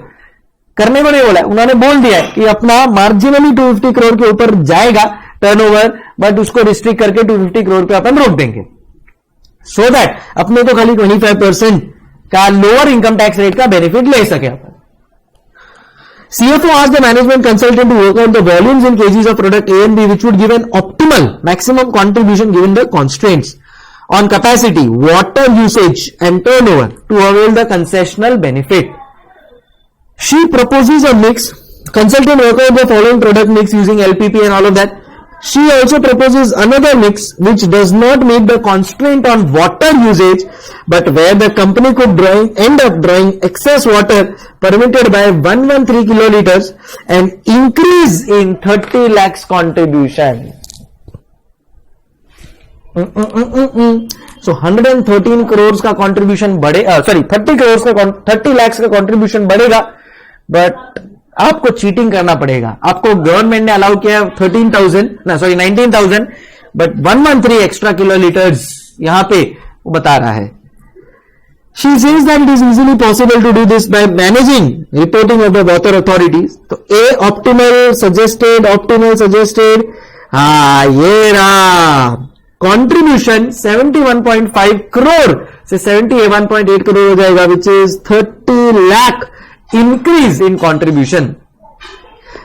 करने को नहीं बोला है, उन्होंने बोल दिया है कि अपना मार्जिनली 250 करोड़ के ऊपर जाएगा टर्नओवर, बट उसको रिस्ट्रिक्ट करके 250 करोड़ पे अपन रोक देंगे, सो दैट अपने को खाली 25% का लोअर इनकम टैक्स रेट का बेनिफिट ले सके अपन। CFO asked the management consultant to work out the volumes in kgs of product A and B which would give an optimal maximum contribution given the constraints on capacity, water usage and turnover to avail the concessional benefit. She proposes a mix consultant work out the following product mix using LPP and all of that. She also proposes another mix which does not meet the constraint on water usage, but where the company could end up drawing excess water permitted by 113 kiloliters and increase in 30 lakhs contribution. So 113 crores का contribution बढ़े, 30 lakhs का contribution बढ़ेगा, but आपको चीटिंग करना पड़ेगा. आपको गवर्नमेंट ने अलाउ किया 19,000, बट 113 एक्स्ट्रा किलोलीटर्स यहां पे वो बता रहा है. She says that it is easily possible to do this by managing reporting of the water authorities. तो optimal suggested, ये रहा. Contribution 71.5 crore से 71.8 crore हो जाएगा, which is 30 lakh increase in contribution.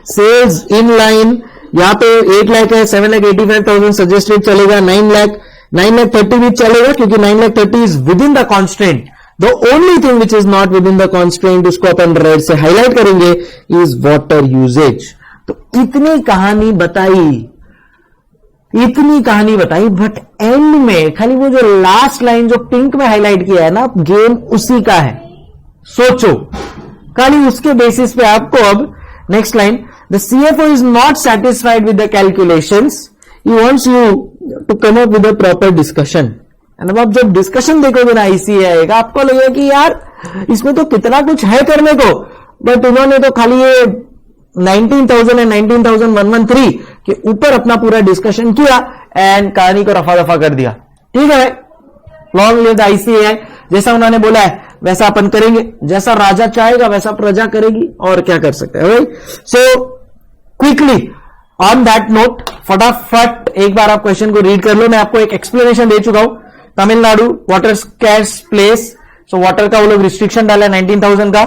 Sales in line यहां पे 8 लाख है, 7,85,000 सजेस्टेड चलेगा, 9,30,000 भी चलेगा क्योंकि 9,30,000 is with in the constraint. The only thing which is not with in the constraint, उसको अपन रेड से हाईलाइट करेंगे, इज वाटर यूजेज. तो इतनी कहानी बताई, बट एंड में खाली वो जो लास्ट लाइन जो पिंक में हाईलाइट किया है ना, गेम उसी का है. सोचो खाली उसके बेसिस पे आपको. अब next line, the CFO is not satisfied with the calculations, he wants you to come up with a proper discussion. And अब आप जब डिस्कशन देखोगे ना आईसीए का, आपको लगेगा कि यार इसमें तो कितना कुछ है करने को, बट उन्होंने तो खाली ये 19,000 एंड 19,113 के ऊपर अपना पूरा डिस्कशन किया एंड कहानी को रफा दफा कर दिया. ठीक है, लॉन्ग लिव द आईसीए. जैसा उन्होंने बोला है वैसा अपन करेंगे, जैसा राजा चाहेगा वैसा प्रजा करेगी, और क्या कर सकते हैं. So quickly on that note, फटाफट एक बार आप क्वेश्चन को रीड कर लो. मैं आपको एक एक्सप्लेनेशन दे चुका हूं. Tamil Nadu water scarce place, so water का वो लोग रिस्ट्रिक्शन डाला है 19,000 का.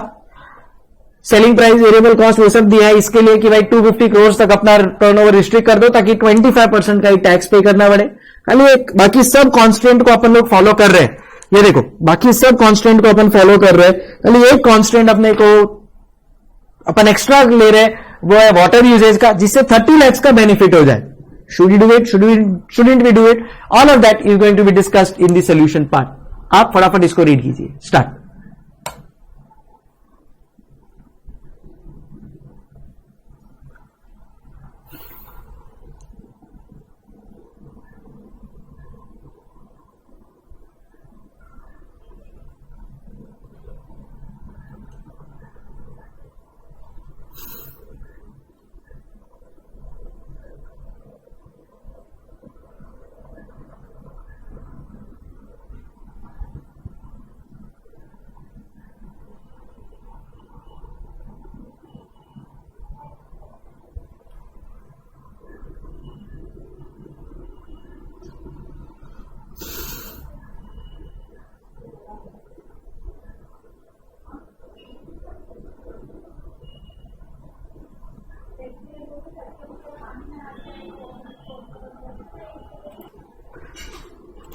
सेलिंग प्राइस, वेरिएबल कॉस्ट वो सब दिया है इसके लिए कि भाई 250 करोड़ तक अपना टर्नओवर रिस्ट्रिक्ट कर दो ताकि 25% का ही टैक्स पे करना पड़े. खाली एक बाकी सब कॉन्स्टेंट को अपन लोग फॉलो कर रहे हैं. ये देखो बाकी सब कांस्टेंट को अपन फॉलो कर रहे हैं, खाली एक कांस्टेंट अपने को अपन एक्स्ट्रा ले रहे हैं, वो है वाटर यूजेज का, जिससे 30 lakhs का बेनिफिट हो जाए. Should you do it, shouldn't we do it, all of that is going to be discussed in the solution part. आप फटाफट इसको रीड कीजिए. स्टार्ट.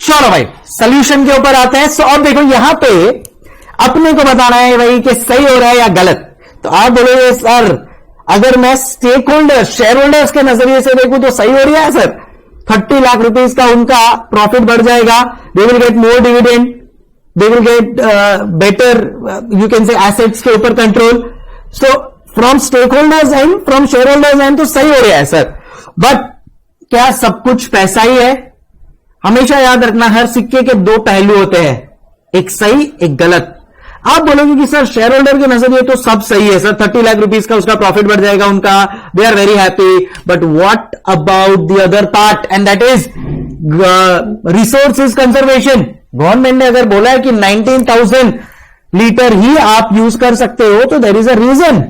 चलो भाई सोल्यूशन के ऊपर आते हैं. सो अब देखो यहां पे अपने को बताना है भाई कि सही हो रहा है या गलत. तो आप बोलोगे सर अगर मैं स्टेक होल्डर शेयर होल्डर्स के नजरिए से देखूं तो सही हो रहा है सर. 30 लाख रुपीस का उनका प्रॉफिट बढ़ जाएगा, they will get more dividend, they will get better you can say assets के ऊपर control. So from stakeholders and from shareholders and तो सही हो रहा है सर. बट क्या सब कुछ पैसा ही है? हमेशा याद रखना हर सिक्के के दो पहलू होते हैं, एक सही एक गलत. आप बोलोगे कि सर शेयर होल्डर के नजरिए तो सब सही है सर, 30 लाख रुपीस का उसका प्रॉफिट बढ़ जाएगा उनका, they are very happy. But what about the other part and that is resources conservation. Government ने अगर बोला है कि 19,000 लीटर ही आप यूज कर सकते हो तो देयर इज अ रीजन.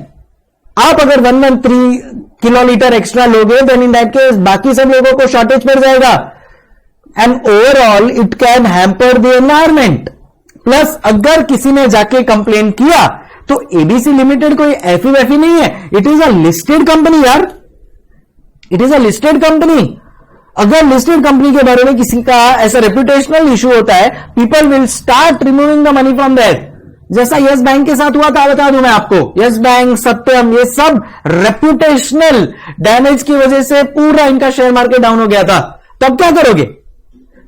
आप अगर 113 किलोलीटर एक्स्ट्रा लोगे देन इन दैट केस बाकी सब लोगों को शॉर्टेज पड़ जाएगा and overall it can hamper the environment. Plus अगर किसी ने जाके कंप्लेन किया तो एबीसी लिमिटेड कोई एफी वैफी नहीं है, it is a listed company यार, it is a listed company. अगर लिस्टेड कंपनी के बारे में किसी का ऐसा रेपुटेशनल इशू होता है, people will start removing the money from there. जैसा यस बैंक के साथ हुआ था, बता दूं मैं आपको, यस बैंक, सत्यम, ये सब रेप्यूटेशनल डैमेज की वजह से पूरा इनका शेयर मार्केट डाउन हो गया था। तब क्या करोगे?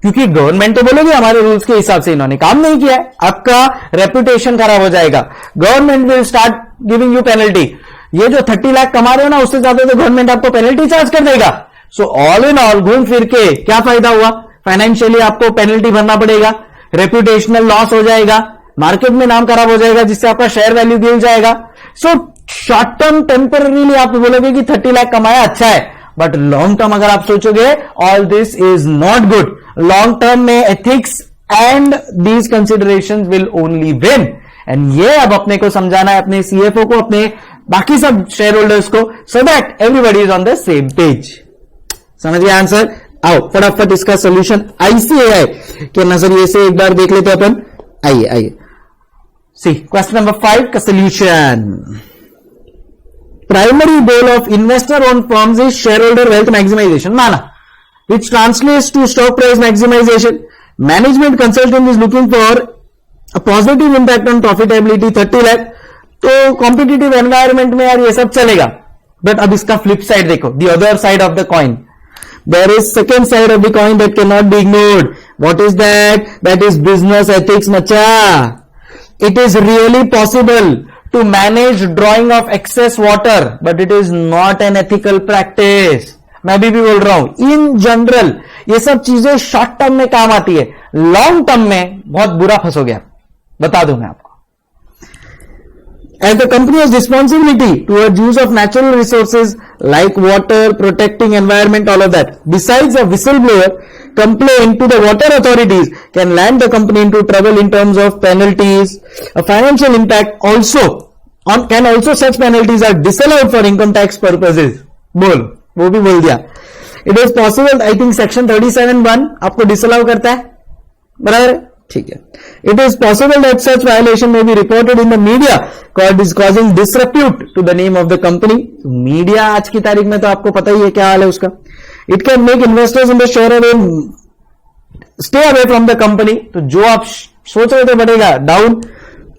क्योंकि गवर्नमेंट तो बोलोगे हमारे रूल्स के हिसाब से इन्होंने काम नहीं किया है, आपका रेप्यूटेशन खराब हो जाएगा, government will start giving you penalty. ये जो 30 लाख कमा रहे हो ना, उससे ज्यादा तो गवर्नमेंट आपको पेनल्टी चार्ज कर देगा। सो ऑल इन ऑल घूम फिर के क्या फायदा हुआ? फाइनेंशियली आपको पेनल्टी भरना पड़ेगा, रेप्यूटेशनल लॉस हो जाएगा, मार्केट में नाम खराब हो जाएगा, जिससे आपका शेयर वैल्यू गिर जाएगा। सो शॉर्ट टर्म टेम्पररीली आप बोलोगे कि 30 लाख कमाया, अच्छा है, बट लॉन्ग टर्म अगर आप सोचोगे, all this is not good. Long term में ethics and these considerations will only win. And ये अब अपने को समझाना है, अपने सीएफओ को, अपने बाकी सब शेयर होल्डर्स को, so that everybody is on the same page. समझ गया आंसर? आओ फटाफट इसका सोल्यूशन आईसीएआई के नजरिए से एक बार देख लेते अपन। आइए आइए, सी क्वेश्चन नंबर 5 का solution. Primary goal of investor own firms is shareholder wealth maximisation, माना, which translates to stock price maximization. Management consultant is looking for a positive impact on profitability 30 lakh. तो कॉम्पिटिटिव एनवायरमेंट में यार ये सब चलेगा, बट अब इसका फ्लिप साइड देखो, the other side of the coin. There is second side of the coin that can not be ignored. What is that? That is business ethics मचा। It is really possible to manage drawing of excess water, but it is not an ethical practice. मैं अभी भी बोल रहा हूं, इन जनरल ये सब चीजें शॉर्ट टर्म में काम आती है, लॉन्ग टर्म में बहुत बुरा फंसोगे आप, बता दूं मैं आपको। As the company has responsibility towards use of natural resources like water, protecting environment, all of that. Besides, a whistleblower complaint to the water authorities can land the company into trouble in terms of penalties. A financial impact also can also such penalties are disallowed for income tax purposes. बोल, वो भी बोल दिया। It is possible, I think section 37(1) आपको डिसअलाउ करता है, बराबर? ठीक है। It is possible that such violation may be reported in the media causing disrepute to the name of the company. Media आज की तारीख में तो आपको पता ही है क्या हाल है उसका। It can make investors in the share stay away from the company. तो जो आप सोच रहे थे बढ़ेगा down,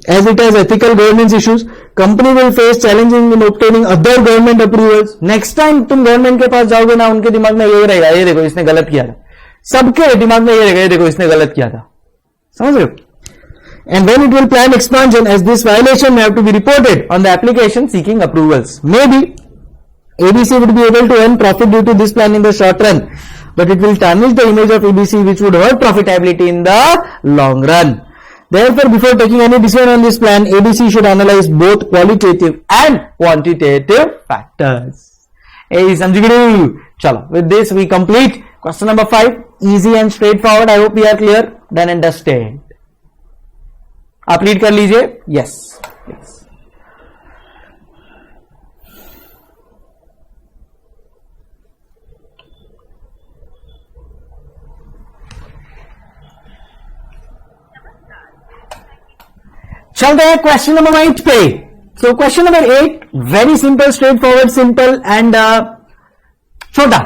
as it has ethical governance issues. Company will face challenging in obtaining other government approvals. Next time तुम गवर्नमेंट के पास जाओगे ना, उनके दिमाग में यही रहेगा, ये देखो इसने गलत किया था। सबके दिमाग में ये रहेगा, ये देखो इसने गलत किया था। समझ रहे हो? And when it will plan expansion, as this violation may have to be reported on the application seeking approvals. Maybe ABC would be able to earn profit due to this plan in the short run, but it will tarnish the image of ABC, which would hurt profitability in the long run. Therefore, before taking any decision on this plan, ABC should analyze both qualitative and quantitative factors. Hey, Sanjiguru. Chalo, with this we complete question number 5. Easy and straightforward. I hope we are clear. Done and dusted. आप रीड कर लीजिए। Yes yes. चलते हैं क्वेश्चन नंबर 8 पे। सो question number 8 very simple, straight forward, simple and छोटा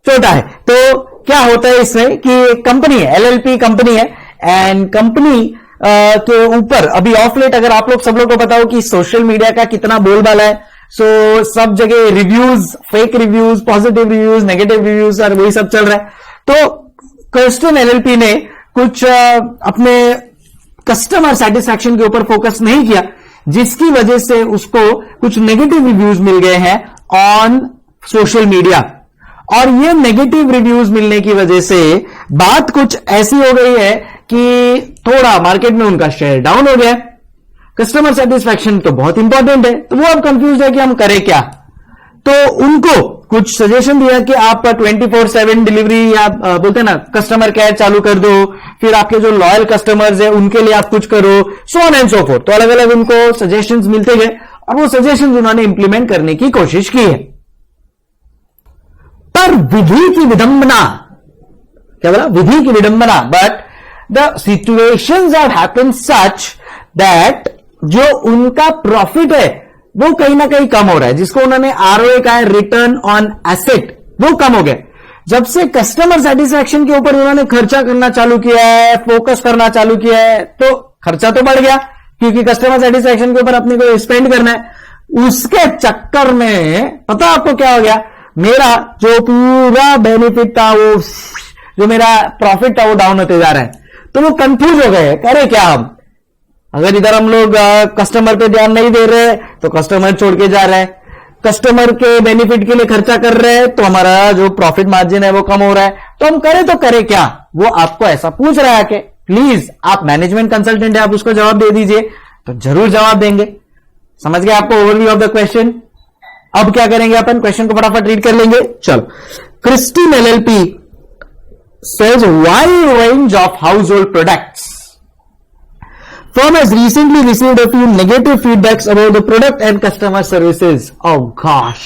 छोटा है। तो क्या होता है इसमें कि कंपनी है, एलएलपी कंपनी है, एंड कंपनी के ऊपर अभी ऑफ लेट अगर आप लोग सब लोग को पता हो कि सोशल मीडिया का कितना बोलबाला है। सो सब जगह reviews, fake reviews, positive reviews, negative reviews और वही सब चल रहा है। तो कर्स्टन एलएलपी ने कुछ अपने कस्टमर सेटिस्फैक्शन के ऊपर फोकस नहीं किया, जिसकी वजह से उसको कुछ नेगेटिव रिव्यूज मिल गए हैं ऑन सोशल मीडिया। और ये नेगेटिव रिव्यूज मिलने की वजह से बात कुछ ऐसी हो गई है कि थोड़ा मार्केट में उनका शेयर डाउन हो गया। कस्टमर सेटिस्फैक्शन तो बहुत इंपॉर्टेंट है, तो वो अब कंफ्यूज है कि हम करें क्या। तो उनको कुछ सजेशन दिया कि आप 24/7 डिलीवरी या बोलते हैं ना कस्टमर केयर चालू कर दो, फिर आपके जो लॉयल कस्टमर्स है उनके लिए आप कुछ करो, सो ऑन एंड सो फोर्थ। तो अलग अलग उनको सजेशंस मिलते गए और वो सजेशंस उन्होंने इंप्लीमेंट करने की कोशिश की है। पर विधि की विडंबना, क्या बोला? विधि की विडंबना। But the situations have happened such that जो उनका प्रॉफिट है वो कहीं ना कहीं कम हो रहा है, जिसको उन्होंने आरओए कहा है, रिटर्न ऑन एसेट, वो कम हो गया। जब से कस्टमर सेटिस्फैक्शन के ऊपर उन्होंने खर्चा करना चालू किया है, फोकस करना चालू किया है, तो खर्चा तो बढ़ गया, क्योंकि कस्टमर सेटिस्फैक्शन के ऊपर अपने को स्पेंड करना है। उसके चक्कर में पता आपको क्या हो गया, मेरा जो पूरा बेनिफिट था, वो जो मेरा प्रॉफिट था, वो डाउन होते जा रहा है। तो वो कंफ्यूज हो गए, करे क्या हम, अगर इधर हम लोग कस्टमर पे ध्यान नहीं दे रहे तो कस्टमर छोड़ के जा रहा है, कस्टमर के बेनिफिट के लिए खर्चा कर रहे हैं तो हमारा जो प्रॉफिट मार्जिन है वो कम हो रहा है, तो हम करें तो करें क्या। वो आपको ऐसा पूछ रहा है कि प्लीज, आप मैनेजमेंट कंसल्टेंट है, आप उसको जवाब दे दीजिए, तो जरूर जवाब देंगे। समझ गए आपको ओवरव्यू ऑफ द क्वेश्चन। अब क्या करेंगे अपन, क्वेश्चन को फटाफट रीड कर लेंगे। चलो, Christine LLP says wide range of household products. Firm has recently received a few negative feedbacks about the product and customer services. Oh gosh.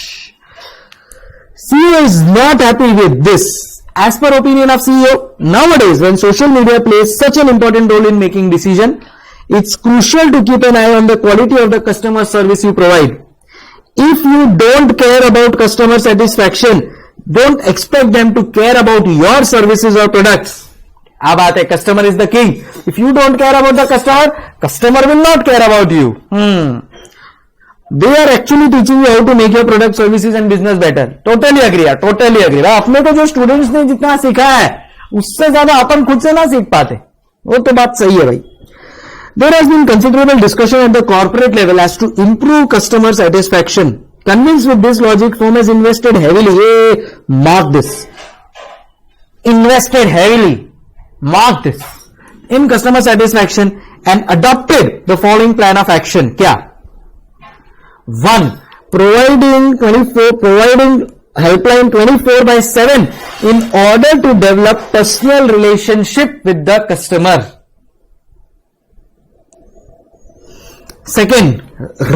CEO is not happy with this. As per opinion of CEO, nowadays when social media plays such an important role in making decision, it's crucial to keep an eye on the quality of the customer service you provide. If you don't care about customer satisfaction, don't expect them to care about your services or products. अब बात है, customer is the king. If you don't care about the customer, customer will not care about you. They are actually teaching you how to make your product, services and business better. Totally agree यार, totally agree. अपने को जो स्टूडेंट्स ने जितना सिखा है उससे ज्यादा अपन खुद से ना सीख पाते, वो तो बात सही है भाई। There has been considerable discussion at the corporate level as to improve customer satisfaction. Convinced with this logic, firm has invested heavily. Mark this. Invested heavily. Mark this. In customer satisfaction and adopted the following plan of action. क्या? 1. Providing helpline 24/7 in order to develop personal relationship with the customer. Second,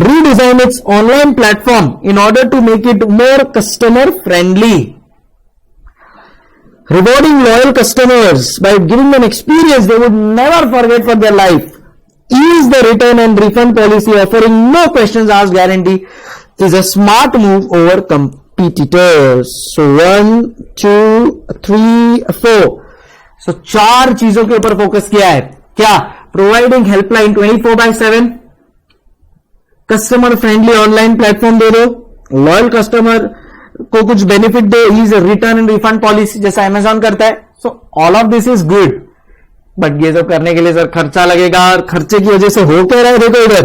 redesign its online platform in order to make it more customer friendly. Rewarding loyal customers by giving them experience they would never forget for their life. Ease the return and refund policy, offering no questions asked guarantee, is a smart move over competitors. So 1, 2, 3, 4. So 4 चीजों के ऊपर फोकस किया है। क्या? Providing helpline 24/7, customer friendly online platform दे दो, लॉयल कस्टमर को कुछ बेनिफिट दो, is return and refund policy जैसा अमेजॉन करता है। So all of this is good, but ये सब करने के लिए सर खर्चा लगेगा, और खर्चे की वजह से हो क्या रहा है, देखो इधर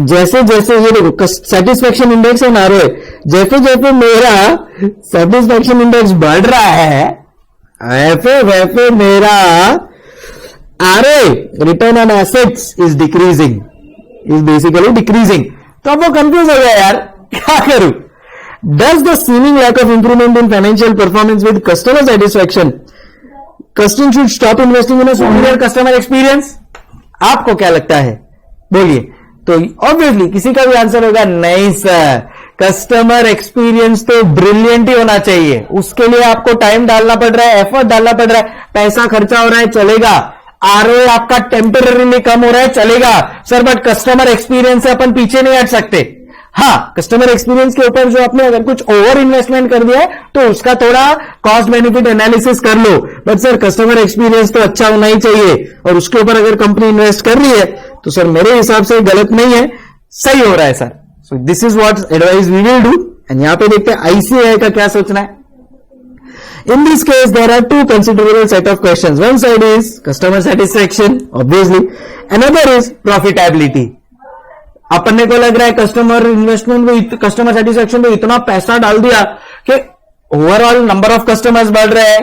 जैसे जैसे ये देखो सेटिस्फेक्शन इंडेक्स है ना, जैसे जैसे मेरा सेटिस्फेक्शन इंडेक्स बढ़ रहा है वैसे वैसे मेरा return on assets is decreasing, is basically decreasing. तो अब वो कंफ्यूज हो गया यार, क्या करूं? Does the seeming lack of improvement in financial performance with customer satisfaction, customer should stop investing in a superior customer experience? आपको क्या लगता है, बोलिए। तो ऑब्वियसली किसी का भी आंसर होगा नहीं सर, कस्टमर एक्सपीरियंस तो ब्रिलियंट ही होना चाहिए, उसके लिए आपको टाइम डालना पड़ रहा है, एफर्ट डालना पड़ रहा है, पैसा खर्चा हो रहा है, चलेगा। आरओए आपका टेम्पररीली कम हो रहा है, चलेगा सर, बट कस्टमर एक्सपीरियंस से अपन पीछे नहीं हट सकते। हाँ, कस्टमर एक्सपीरियंस के ऊपर जो आपने अगर कुछ ओवर इन्वेस्टमेंट कर दिया है तो उसका थोड़ा कॉस्ट बेनिफिट एनालिसिस कर लो, बट सर कस्टमर एक्सपीरियंस तो अच्छा होना ही चाहिए, और उसके ऊपर अगर कंपनी इन्वेस्ट कर रही है तो सर मेरे हिसाब से गलत नहीं है, सही हो रहा है sir. So this is what advice we will do. And यहां पे देखते हैं आईसीआई का क्या सोचना है। In this case, there are two considerable set of questions. One side is customer satisfaction, obviously. Another is profitability. अपने को लग रहा है कस्टमर इन्वेस्टमेंट में, कस्टमर सेटिस्फेक्शन में इतना पैसा डाल दिया कि ओवरऑल नंबर ऑफ कस्टमर्स बढ़ रहे हैं,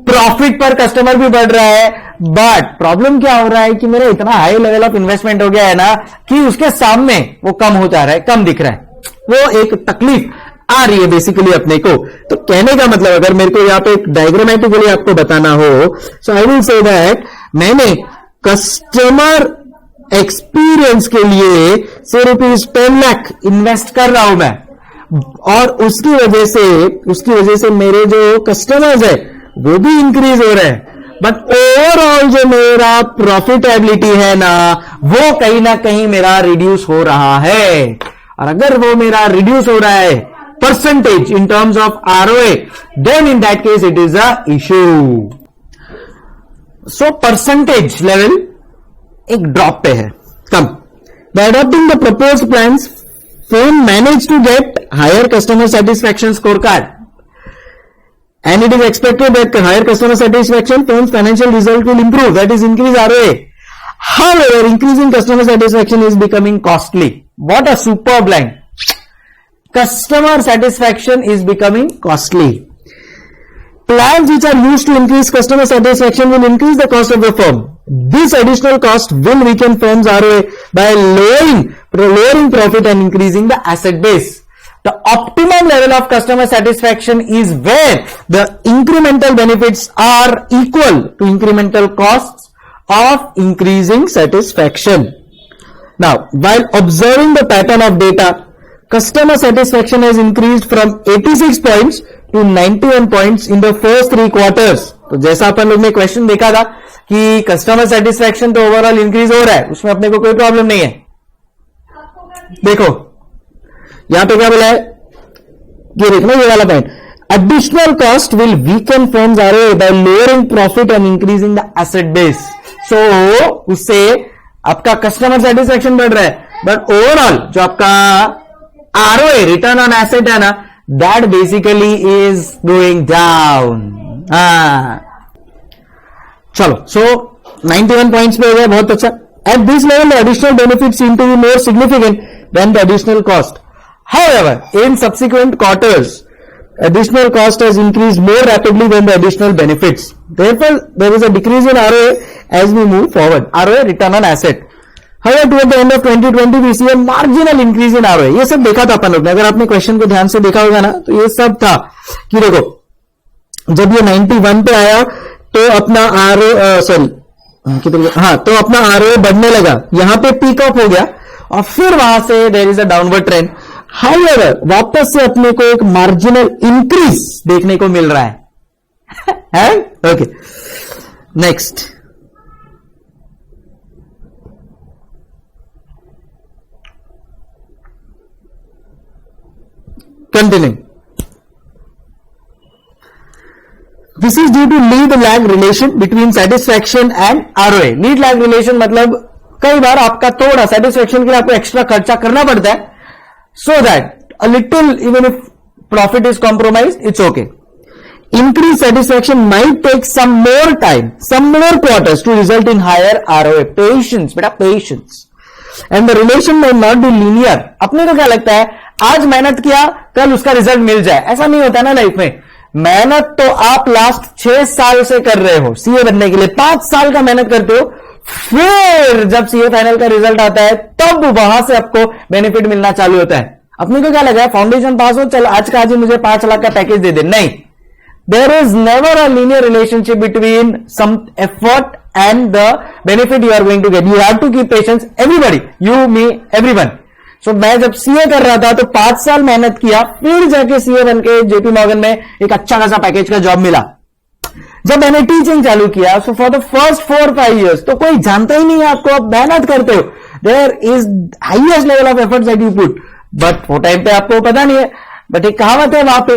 प्रॉफिट पर कस्टमर भी बढ़ रहा है, बट प्रॉब्लम क्या हो रहा है कि मेरा इतना हाई लेवल ऑफ इन्वेस्टमेंट हो गया है ना कि उसके सामने वो कम हो जा रहा है, कम दिख रहा है, वो एक तकलीफ आ रही है बेसिकली अपने को। तो कहने का मतलब अगर मेरे को यहां पे एक डायग्रामेटिकली आपको बताना हो, सो आई विल से दैट मैंने कस्टमर एक्सपीरियंस के लिए से ₹10 लाख इन्वेस्ट कर रहा हूं मैं, और उसकी वजह से मेरे जो कस्टमर्स है वो भी इंक्रीज हो रहे हैं, बट ओवरऑल जो मेरा प्रॉफिटेबिलिटी है ना वो कहीं ना कहीं मेरा रिड्यूस हो रहा है। और अगर वो मेरा रिड्यूस हो रहा है percentage in terms of ROA, then in that case it is a issue. So percentage level एक ड्रॉप पे है, कम। By adopting the proposed plans, firm managed to get higher customer satisfaction scorecard, and it is expected that higher customer satisfaction firm's financial result will improve, that is increase ROA. However, increasing customer satisfaction is becoming costly. What a superb line. Customer satisfaction is becoming costly. Plans which are used to increase customer satisfaction will increase the cost of the firm. This additional cost will weaken firm's ROA by lowering profit and increasing the asset base. The optimum level of customer satisfaction is where the incremental benefits are equal to incremental costs of increasing satisfaction. Now, while observing the pattern of data, customer satisfaction has increased from 86 points to 91 points in the first 3 quarters. तो जैसा अपन लोग ने क्वेश्चन देखा था कि कस्टमर सेटिस्फैक्शन तो ओवरऑल इंक्रीज हो रहा है, उसमें अपने को कोई प्रॉब्लम नहीं है। देखो यहां पे क्या बोला है, ये देखना ये वाला point, additional cost will weaken firm's ROA by lowering profit and increasing the asset base. So उससे आपका कस्टमर सेटिस्फैक्शन बढ़ रहा है, बट ओवरऑल जो आपका ROA रिटर्न ऑन एसेट है ना, that basically is going down. चलो, सो 91 पॉइंट्स पे हो गया, बहुत अच्छा। At this level the additional benefit seem to be more significant than the additional cost. However, in subsequent quarters, additional cost has increased more rapidly than the additional benefits. Therefore, there is a decrease in ROA as we move forward. ROA, return on asset. However, toward the end of 2020, we see a marginal increase in ROA. ये सब देखा था अपन लोग ने, अगर आपने क्वेश्चन को ध्यान से देखा होगा ना, तो ये सब था कि देखो जब ये 91 पे आया तो अपना तो अपना ROA बढ़ने लगा, यहां पे पीक ऑफ हो गया और फिर वहां से there is a downward trend. However, वापस से अपने को एक मार्जिनल इंक्रीज देखने को मिल रहा है। Okay, next continue. This is due to lead lag relation between satisfaction and ROA। Lead lag relation मतलब कई बार आपका थोड़ा सेटिस्फैक्शन के लिए आपको एक्स्ट्रा खर्चा करना पड़ता है, so that a little, even if profit is compromised, it's okay. Increased satisfaction might take some more time, some more quarters to result in higher ROA. Patience, बेटा patience. And the relation may not be linear. अपने को क्या लगता है, आज मेहनत किया कल उसका रिजल्ट मिल जाए, ऐसा नहीं होता ना लाइफ में। मेहनत तो आप लास्ट 6 साल से कर रहे हो सीए बनने के लिए, 5 साल का मेहनत करते हो, फिर जब सीए फाइनल का रिजल्ट आता है तब वहां से आपको बेनिफिट मिलना चालू होता है। अपने को क्या लगा है, फाउंडेशन पास हो, चल आज का आज ही मुझे 5 लाख का पैकेज दे दे, नहीं। There is never a linear relationship between some effort and the benefit you are going to get. You have to keep patience, everybody, you me everyone. So मैं जब सीए कर रहा था तो 5 साल मेहनत किया, फिर जाके सीए बन के जेपी मॉर्गन में एक अच्छा खासा पैकेज का जॉब मिला। जब मैंने टीचिंग चालू किया, so for the first 4-5 years तो कोई जानता ही नहीं है आपको, आप मेहनत करते हो, there is highest level of effort that you put, but वो टाइम पे आपको पता नहीं है। बट एक कहावत है वहां पे,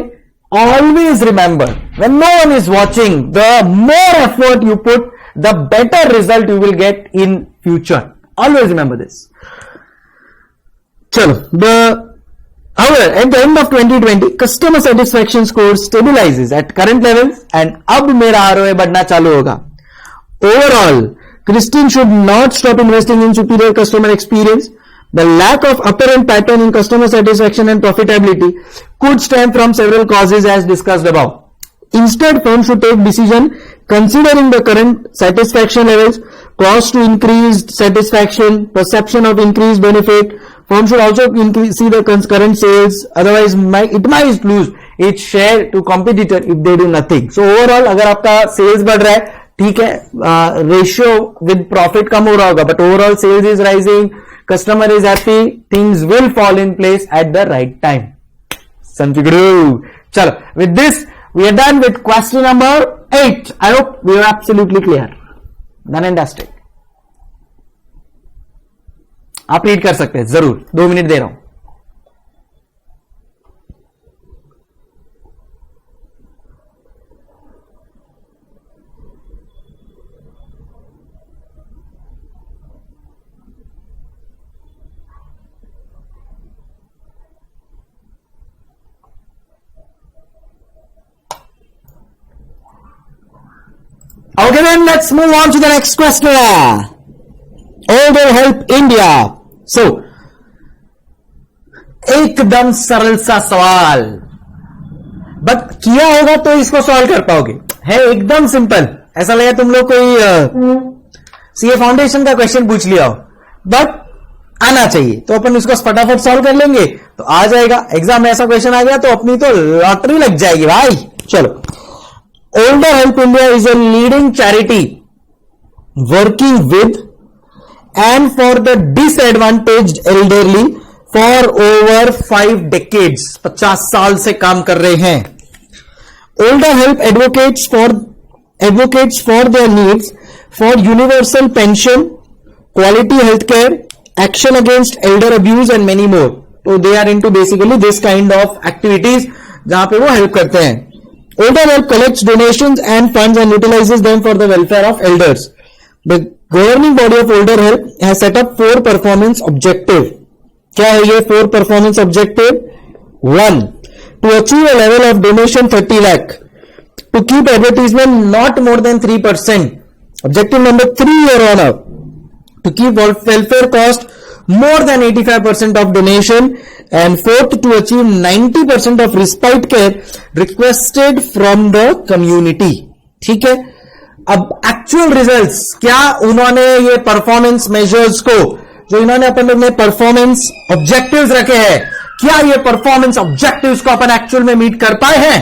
always remember when no one is watching, the more effort you put the better result you will get in future. Always remember this. चलो, however, at the end of 2020, customer satisfaction score stabilizes at current levels and अब मेरा ROA बढ़ना चालू होगा। Overall, Christine should not stop investing in superior customer experience. The lack of apparent pattern in customer satisfaction and profitability could stem from several causes as discussed above. Instead, firm should take decision considering the current satisfaction levels, cost to increased satisfaction, perception of increased benefit. Firm should also see the current sales, otherwise it might lose its share to competitor if they do nothing. So overall, अगर आपका sales बढ़ रहा है, ठीक है, ratio with profit कम हो रहा होगा, but overall sales is rising, customer is happy, things will fall in place at the right time. चलो, with this we are done with question number 8. I hope we are absolutely clear. Fantastic. आप रीड कर सकते हैं, जरूर 2 मिनट दे रहा हूं। Okay, then let's move on to the next question. Older Help India. So, एकदम सरल सा सवाल, बट किया होगा तो इसको सॉल्व कर पाओगे. है एकदम सिंपल. ऐसा लगा तुम लोग कोई सीए फाउंडेशन का क्वेश्चन पूछ लिया हो, बट आना चाहिए तो अपन इसको फटाफट सॉल्व कर लेंगे तो आ जाएगा. एग्जाम में ऐसा क्वेश्चन आ गया तो अपनी तो लॉटरी लग जाएगी भाई. चलो. Older Help India is a leading charity working with and for the disadvantaged elderly for over 5 decades. 50 साल से काम कर रहे हैं. Older Help advocates for their needs for universal pension, quality healthcare, action against elder abuse and many more. So they are into basically this kind of activities जहां पे वो हेल्प करते हैं. Older Help collects donations and funds and utilizes them for the welfare of elders. The governing body of Older Help has set up 4 performance objectives. क्या है ये 4 performance objective? 1. To achieve a level of donation 30 lakh. To keep advertisement not more than 3%. Objective number 3, Your Honor. To keep welfare cost more than 85% of donation. And 4th, to achieve 90% of respite care requested from the community. ठीक है. अब एक्चुअल रिजल्ट्स क्या उन्होंने ये परफॉर्मेंस मेजर्स को जो इन्होंने अपन लोग ने परफॉर्मेंस ऑब्जेक्टिव्स रखे हैं, क्या ये परफॉर्मेंस ऑब्जेक्टिव्स को अपन एक्चुअल में मीट कर पाए हैं,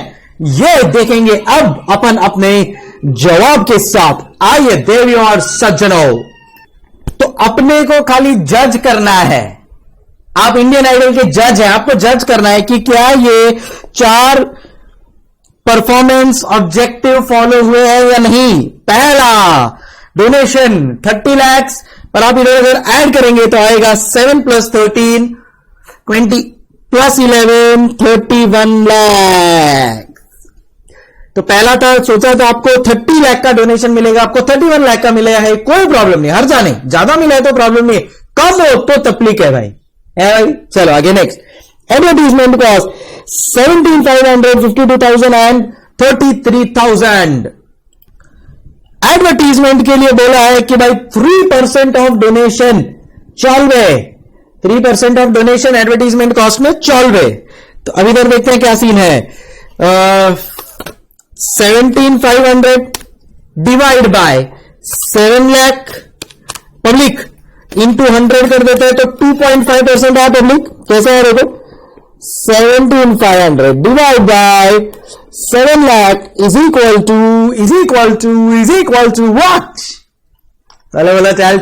ये देखेंगे अब अपन अपने जवाब के साथ. आइए देवियों और सज्जनों, तो अपने को खाली जज करना है. आप इंडियन आइडल के जज हैं, आपको जज करना है कि क्या ये 4 परफॉर्मेंस ऑब्जेक्टिव फॉलो हुए हैं या नहीं. पहला, डोनेशन 30 लाख, पर आप इधर अगर ऐड करेंगे तो आएगा 7 + 13 20 + 11 31 लाख. तो पहला था, सोचा था आपको 30 लाख का डोनेशन मिलेगा, आपको 31 लाख का मिलेगा है, कोई प्रॉब्लम नहीं, हर जाने. ज्यादा मिला है तो प्रॉब्लम नहीं, कम हो तो तकलीफ है भाई. चलो आगे next. Advertisement cost 17,500, 52,000 and 33,000. Advertisement के लिए बोला है कि भाई 3% ऑफ डोनेशन चलवे, 3% ऑफ डोनेशन एडवर्टीजमेंट कॉस्ट में चलवे. तो अभी इधर देखते हैं क्या सीन है. 17,500 divide by 7 lakh public into 100 कर देते हैं तो 2.5% है पब्लिक. कैसा है देखो, 17,500 divide by 7 lakh is equal to what. चलो बोला चल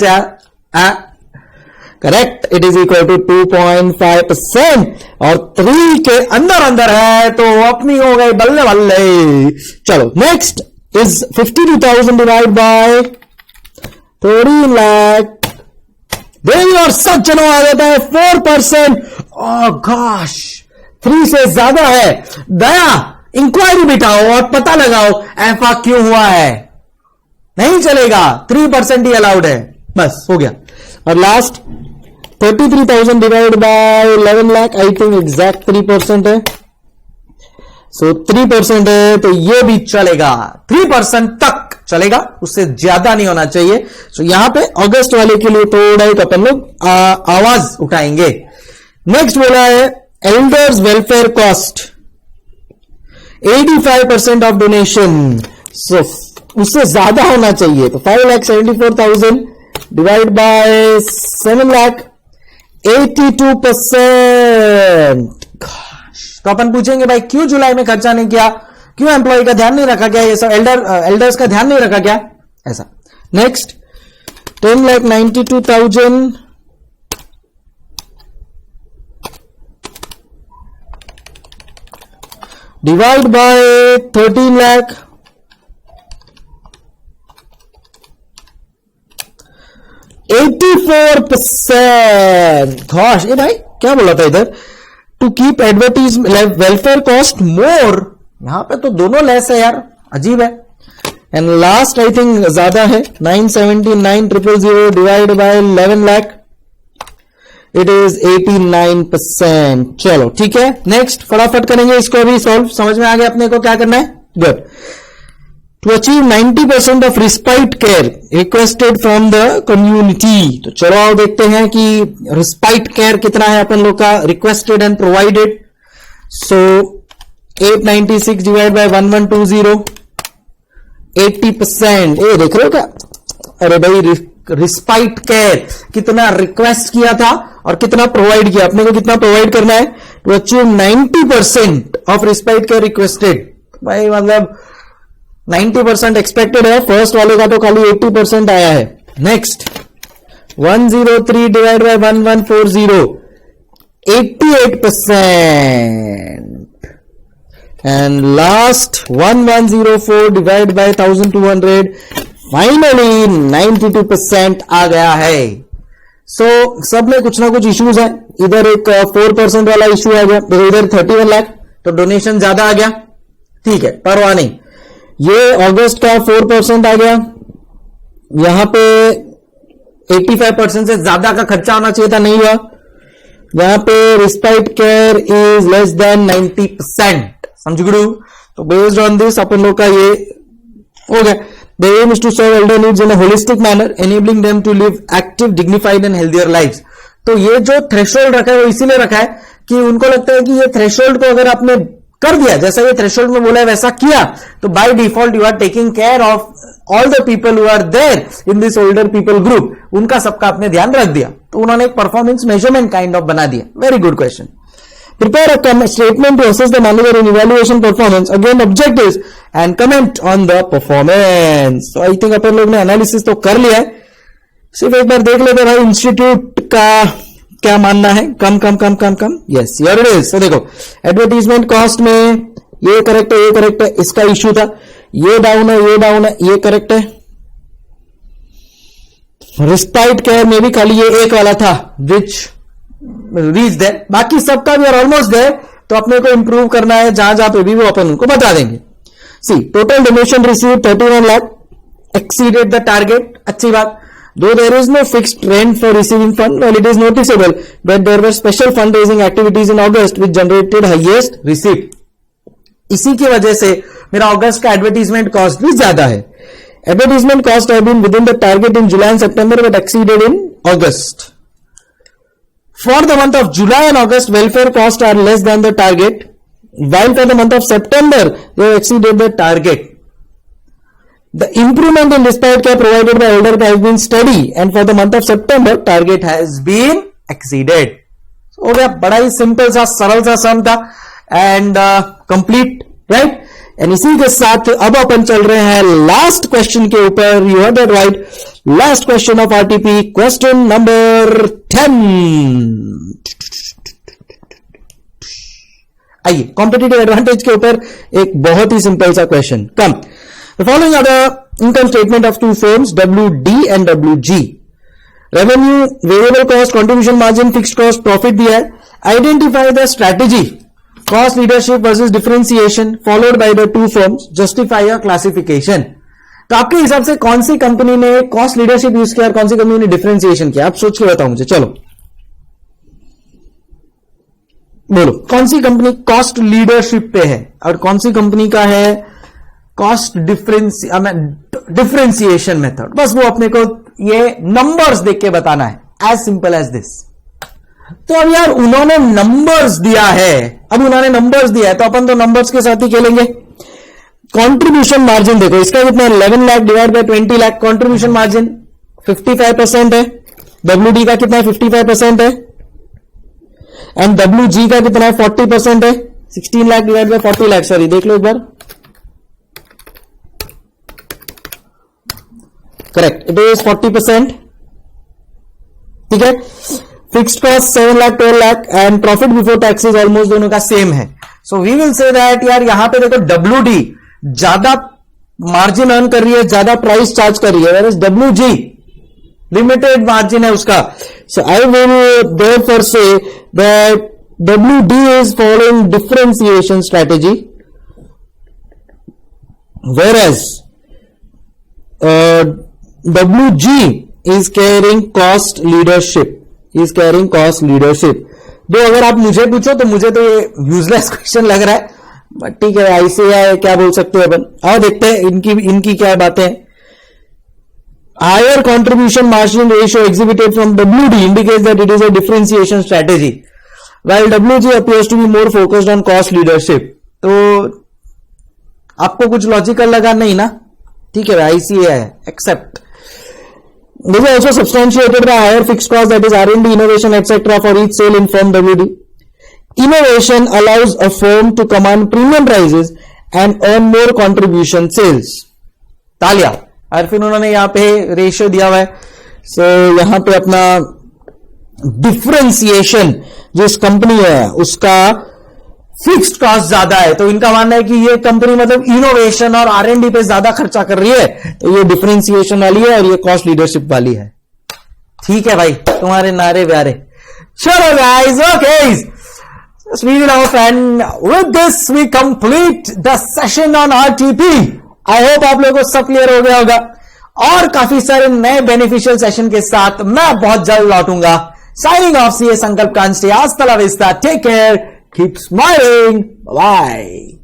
correct, it is equal to 2.5% और 3 के अंदर है तो अपनी हो गई बल्ले बल्ले. चलो next is 52,000 divide by 13 lakh. देवी और सज्जनों आ जाता है 4%. गॉश, 3 से ज्यादा है. दया इंक्वायरी बिठाओ और पता लगाओ ऐसा क्यों हुआ है. नहीं चलेगा, 3% ही अलाउड है, बस हो गया. और last 33,000 divide by 11 lakh, I think exact 3% है. सो 3% है तो ये भी चलेगा, 3% तक चलेगा, उससे ज्यादा नहीं होना चाहिए. सो यहां पे अगस्त वाले के लिए थोड़ा एक अपन लोग आवाज उठाएंगे. नेक्स्ट बोला है elders welfare cost 85% of donation. So उससे ज्यादा होना चाहिए तो 5,74,000 डिवाइड बाय 7 लाख 82%. तो अपन पूछेंगे भाई क्यों जुलाई में खर्चा नहीं किया, क्यों एम्प्लॉय का ध्यान नहीं रखा क्या, ये सब एल्डर्स का ध्यान नहीं रखा क्या, ऐसा. Next 10,92,000 divide by 13 lakh 84%. Ghosh, ये भाई क्या बोला था इधर, to keep advertisement welfare cost more, यहां पे तो दोनों लेस है यार, अजीब है. एंड लास्ट आई थिंक ज्यादा है 979,000 divide by 11 lakh, it is 89%. चलो ठीक है, नेक्स्ट फटाफट करेंगे इसको भी सॉल्व. समझ में आ गया अपने को क्या करना है. Good. To achieve 90% of respite care requested from the community. तो चलो आओ देखते हैं कि रिस्पाइट केयर कितना है अपन लोग का requested and provided. So 896 divide by 1120, 80%। ए देख रहे हो क्या? अरे भाई रिस्पाइट केयर कितना रिक्वेस्ट किया था और कितना प्रोवाइड किया, अपने को कितना प्रोवाइड करना है to achieve 90% of respite care requested. भाई मतलब 90% एक्सपेक्टेड है, फर्स्ट वाले का तो खाली 80% आया है। Next 103 divide by 1140, 88%। And last 1104 divide by 1200, finally 92% आ गया है। सब में कुछ ना कुछ इश्यूज है। इधर एक 4% वाला इश्यू आ गया, इधर 31 लाख, तो डोनेशन ज्यादा आ गया, ठीक है, परवाह नहीं। ये अगस्त का 4% आ गया, यहां पे 85% से ज्यादा का खर्चा होना चाहिए था, नहीं हुआ। यहां पे respite care is less than 90%, समझ गए? तो बेस्ड ऑन दिस अपन लोग का ये हो गया। The aim is to serve elder needs in a holistic manner, enabling them to live active, dignified and healthier lives. तो ये जो थ्रेशोल्ड रखा है वो इसीलिए रखा है कि उनको लगता है कि ये थ्रेशोल्ड को अगर आपने कर दिया, जैसा ये थ्रेशोल्ड में बोला है वैसा किया, तो by default you are taking care of all the people who are there in this older people group. उनका सबका आपने ध्यान रख दिया, तो उन्होंने एक परफॉर्मेंस मेजरमेंट काइंड ऑफ बना दिया। Very good question. Prepare a statement to assess the manager in evaluation performance. Again, objectives and comment on the performance. So I think अपन लोग ने एनालिसिस तो कर लिया है, सिर्फ एक बार देख लेते हैं भाई इंस्टीट्यूट का क्या मानना है। कम कम कम कम कम, यस हियर इट इज। तो देखो एडवर्टीजमेंट कॉस्ट में ये करेक्ट है, ये करेक्ट है, इसका इश्यू था, ये डाउन है, ये डाउन है, ये करेक्ट है। रिस्पाइट केयर में भी खाली ये एक वाला था विच रीच देयर, बाकी सबका भी ऑलमोस्ट देयर। तो अपने को इंप्रूव करना है जहां जहां पे भी वो अपन उनको बता देंगे। See total donation receive 31 lakh, exceeded the target, अच्छी बात। Though there is no fixed trend for receiving fund, well it is noticeable that there were special fundraising activities in August which generated highest receipt. इसी की वजह से मेरा अगस्त का एडवर्टीजमेंट कॉस्ट भी ज्यादा है। Advertisement cost have been with in the target in July and September but exceeded in August. For the month of July and August, welfare costs are less than the target, while for the month of September, they have exceeded the target. The improvement in respite care provided by elder has been steady, and for the month of September, target has been exceeded. So, हो गया, बड़ा ही सिंपल सा सरल सा सम था एंड कंप्लीट, राइट। एंड इसी के साथ अब अपन चल रहे हैं लास्ट क्वेश्चन के ऊपर। You have that right, last question of RTP, question number 10। आइए कॉम्पिटिटिव एडवांटेज के ऊपर एक बहुत ही सिंपल सा question. Come the following are the income statement of two firms WD and WG। Revenue, variable cost, contribution margin, fixed cost, profit दिया है। Identify the strategy cost leadership versus differentiation followed by the two firms, justify a classification. तो आपके हिसाब से कौन सी कंपनी ने कॉस्ट लीडरशिप यूज किया और कौन सी कंपनी ने डिफरेंशिएशन किया? आप सोच के बताओ मुझे, चलो बोलो कौन सी कंपनी कॉस्ट लीडरशिप पे है और कौन सी कंपनी का है कॉस्ट डिफरेंशिएशन मेथड। बस वो अपने को ये नंबर्स देख के बताना है, एज सिंपल एज दिस। तो अब यार उन्होंने नंबर्स दिया है, तो अपन तो नंबर्स के साथ ही खेलेंगे। कंट्रीब्यूशन मार्जिन देखो, इसका कितना 11 lakh divide by 20 lakh, contribution margin 55% है। WD का कितना है? 55% है। एंड WG का कितना है? 40% है। 16 lakh divide by 40 lakh, sorry देख लो एक बार, करेक्ट, इट इज 40%, ठीक है। Fixed cost 7 lakh 12 lakh and profit before taxes almost दोनों का सेम है। So we will say that यार यहां पे देखो WD ज्यादा मार्जिन अर्न कर रही है, ज्यादा प्राइस चार्ज कर रही है, whereas WG लिमिटेड मार्जिन है उसका। So I will therefore say that WD is following differentiation strategy, whereas WG is carrying cost leadership, is carrying cost leadership। तो अगर आप मुझे पूछो तो मुझे तो ये यूजलेस क्वेश्चन लग रहा है, बट ठीक है, आईसीआई क्या बोल सकते हैं अपन। आओ देखते हैं इनकी क्या बातें हैं। Higher contribution margin ratio exhibited from WD indicates that it is a differentiation strategy, while WG appears to be more focused on cost leadership. तो आपको कुछ लॉजिकल लगा नहीं ना? ठीक है, ICI accept. This is also substantiated by higher fixed cost, that is R&D, innovation, etc. for each sale in firm WD. Innovation allows a firm to command premium prices and earn more contribution sales. तालिया. और फिर उन्होंने यहां पे रेशियो दिया हुआ है. सो यहां पे अपना डिफरेंशिएशन जिस कंपनी है उसका फिक्स्ड कॉस्ट ज्यादा है, तो इनका मानना है कि ये कंपनी मतलब इनोवेशन और R&D पे ज्यादा खर्चा कर रही है, तो ये डिफरेंशिएशन वाली है और ये कॉस्ट लीडरशिप वाली है. ठीक है भाई, तुम्हारे नारे प्यारे. चलो guys, okay, speaking of, and with this we complete the session on RTP. I hope आप लोगों को सब क्लियर हो गया होगा, और काफी सारे नए बेनिफिशियल सेशन के साथ मैं बहुत जल्द लौटूंगा. Signing off, CA Sankalp Kanste. हasta la vista, take care, keep smiling, bye.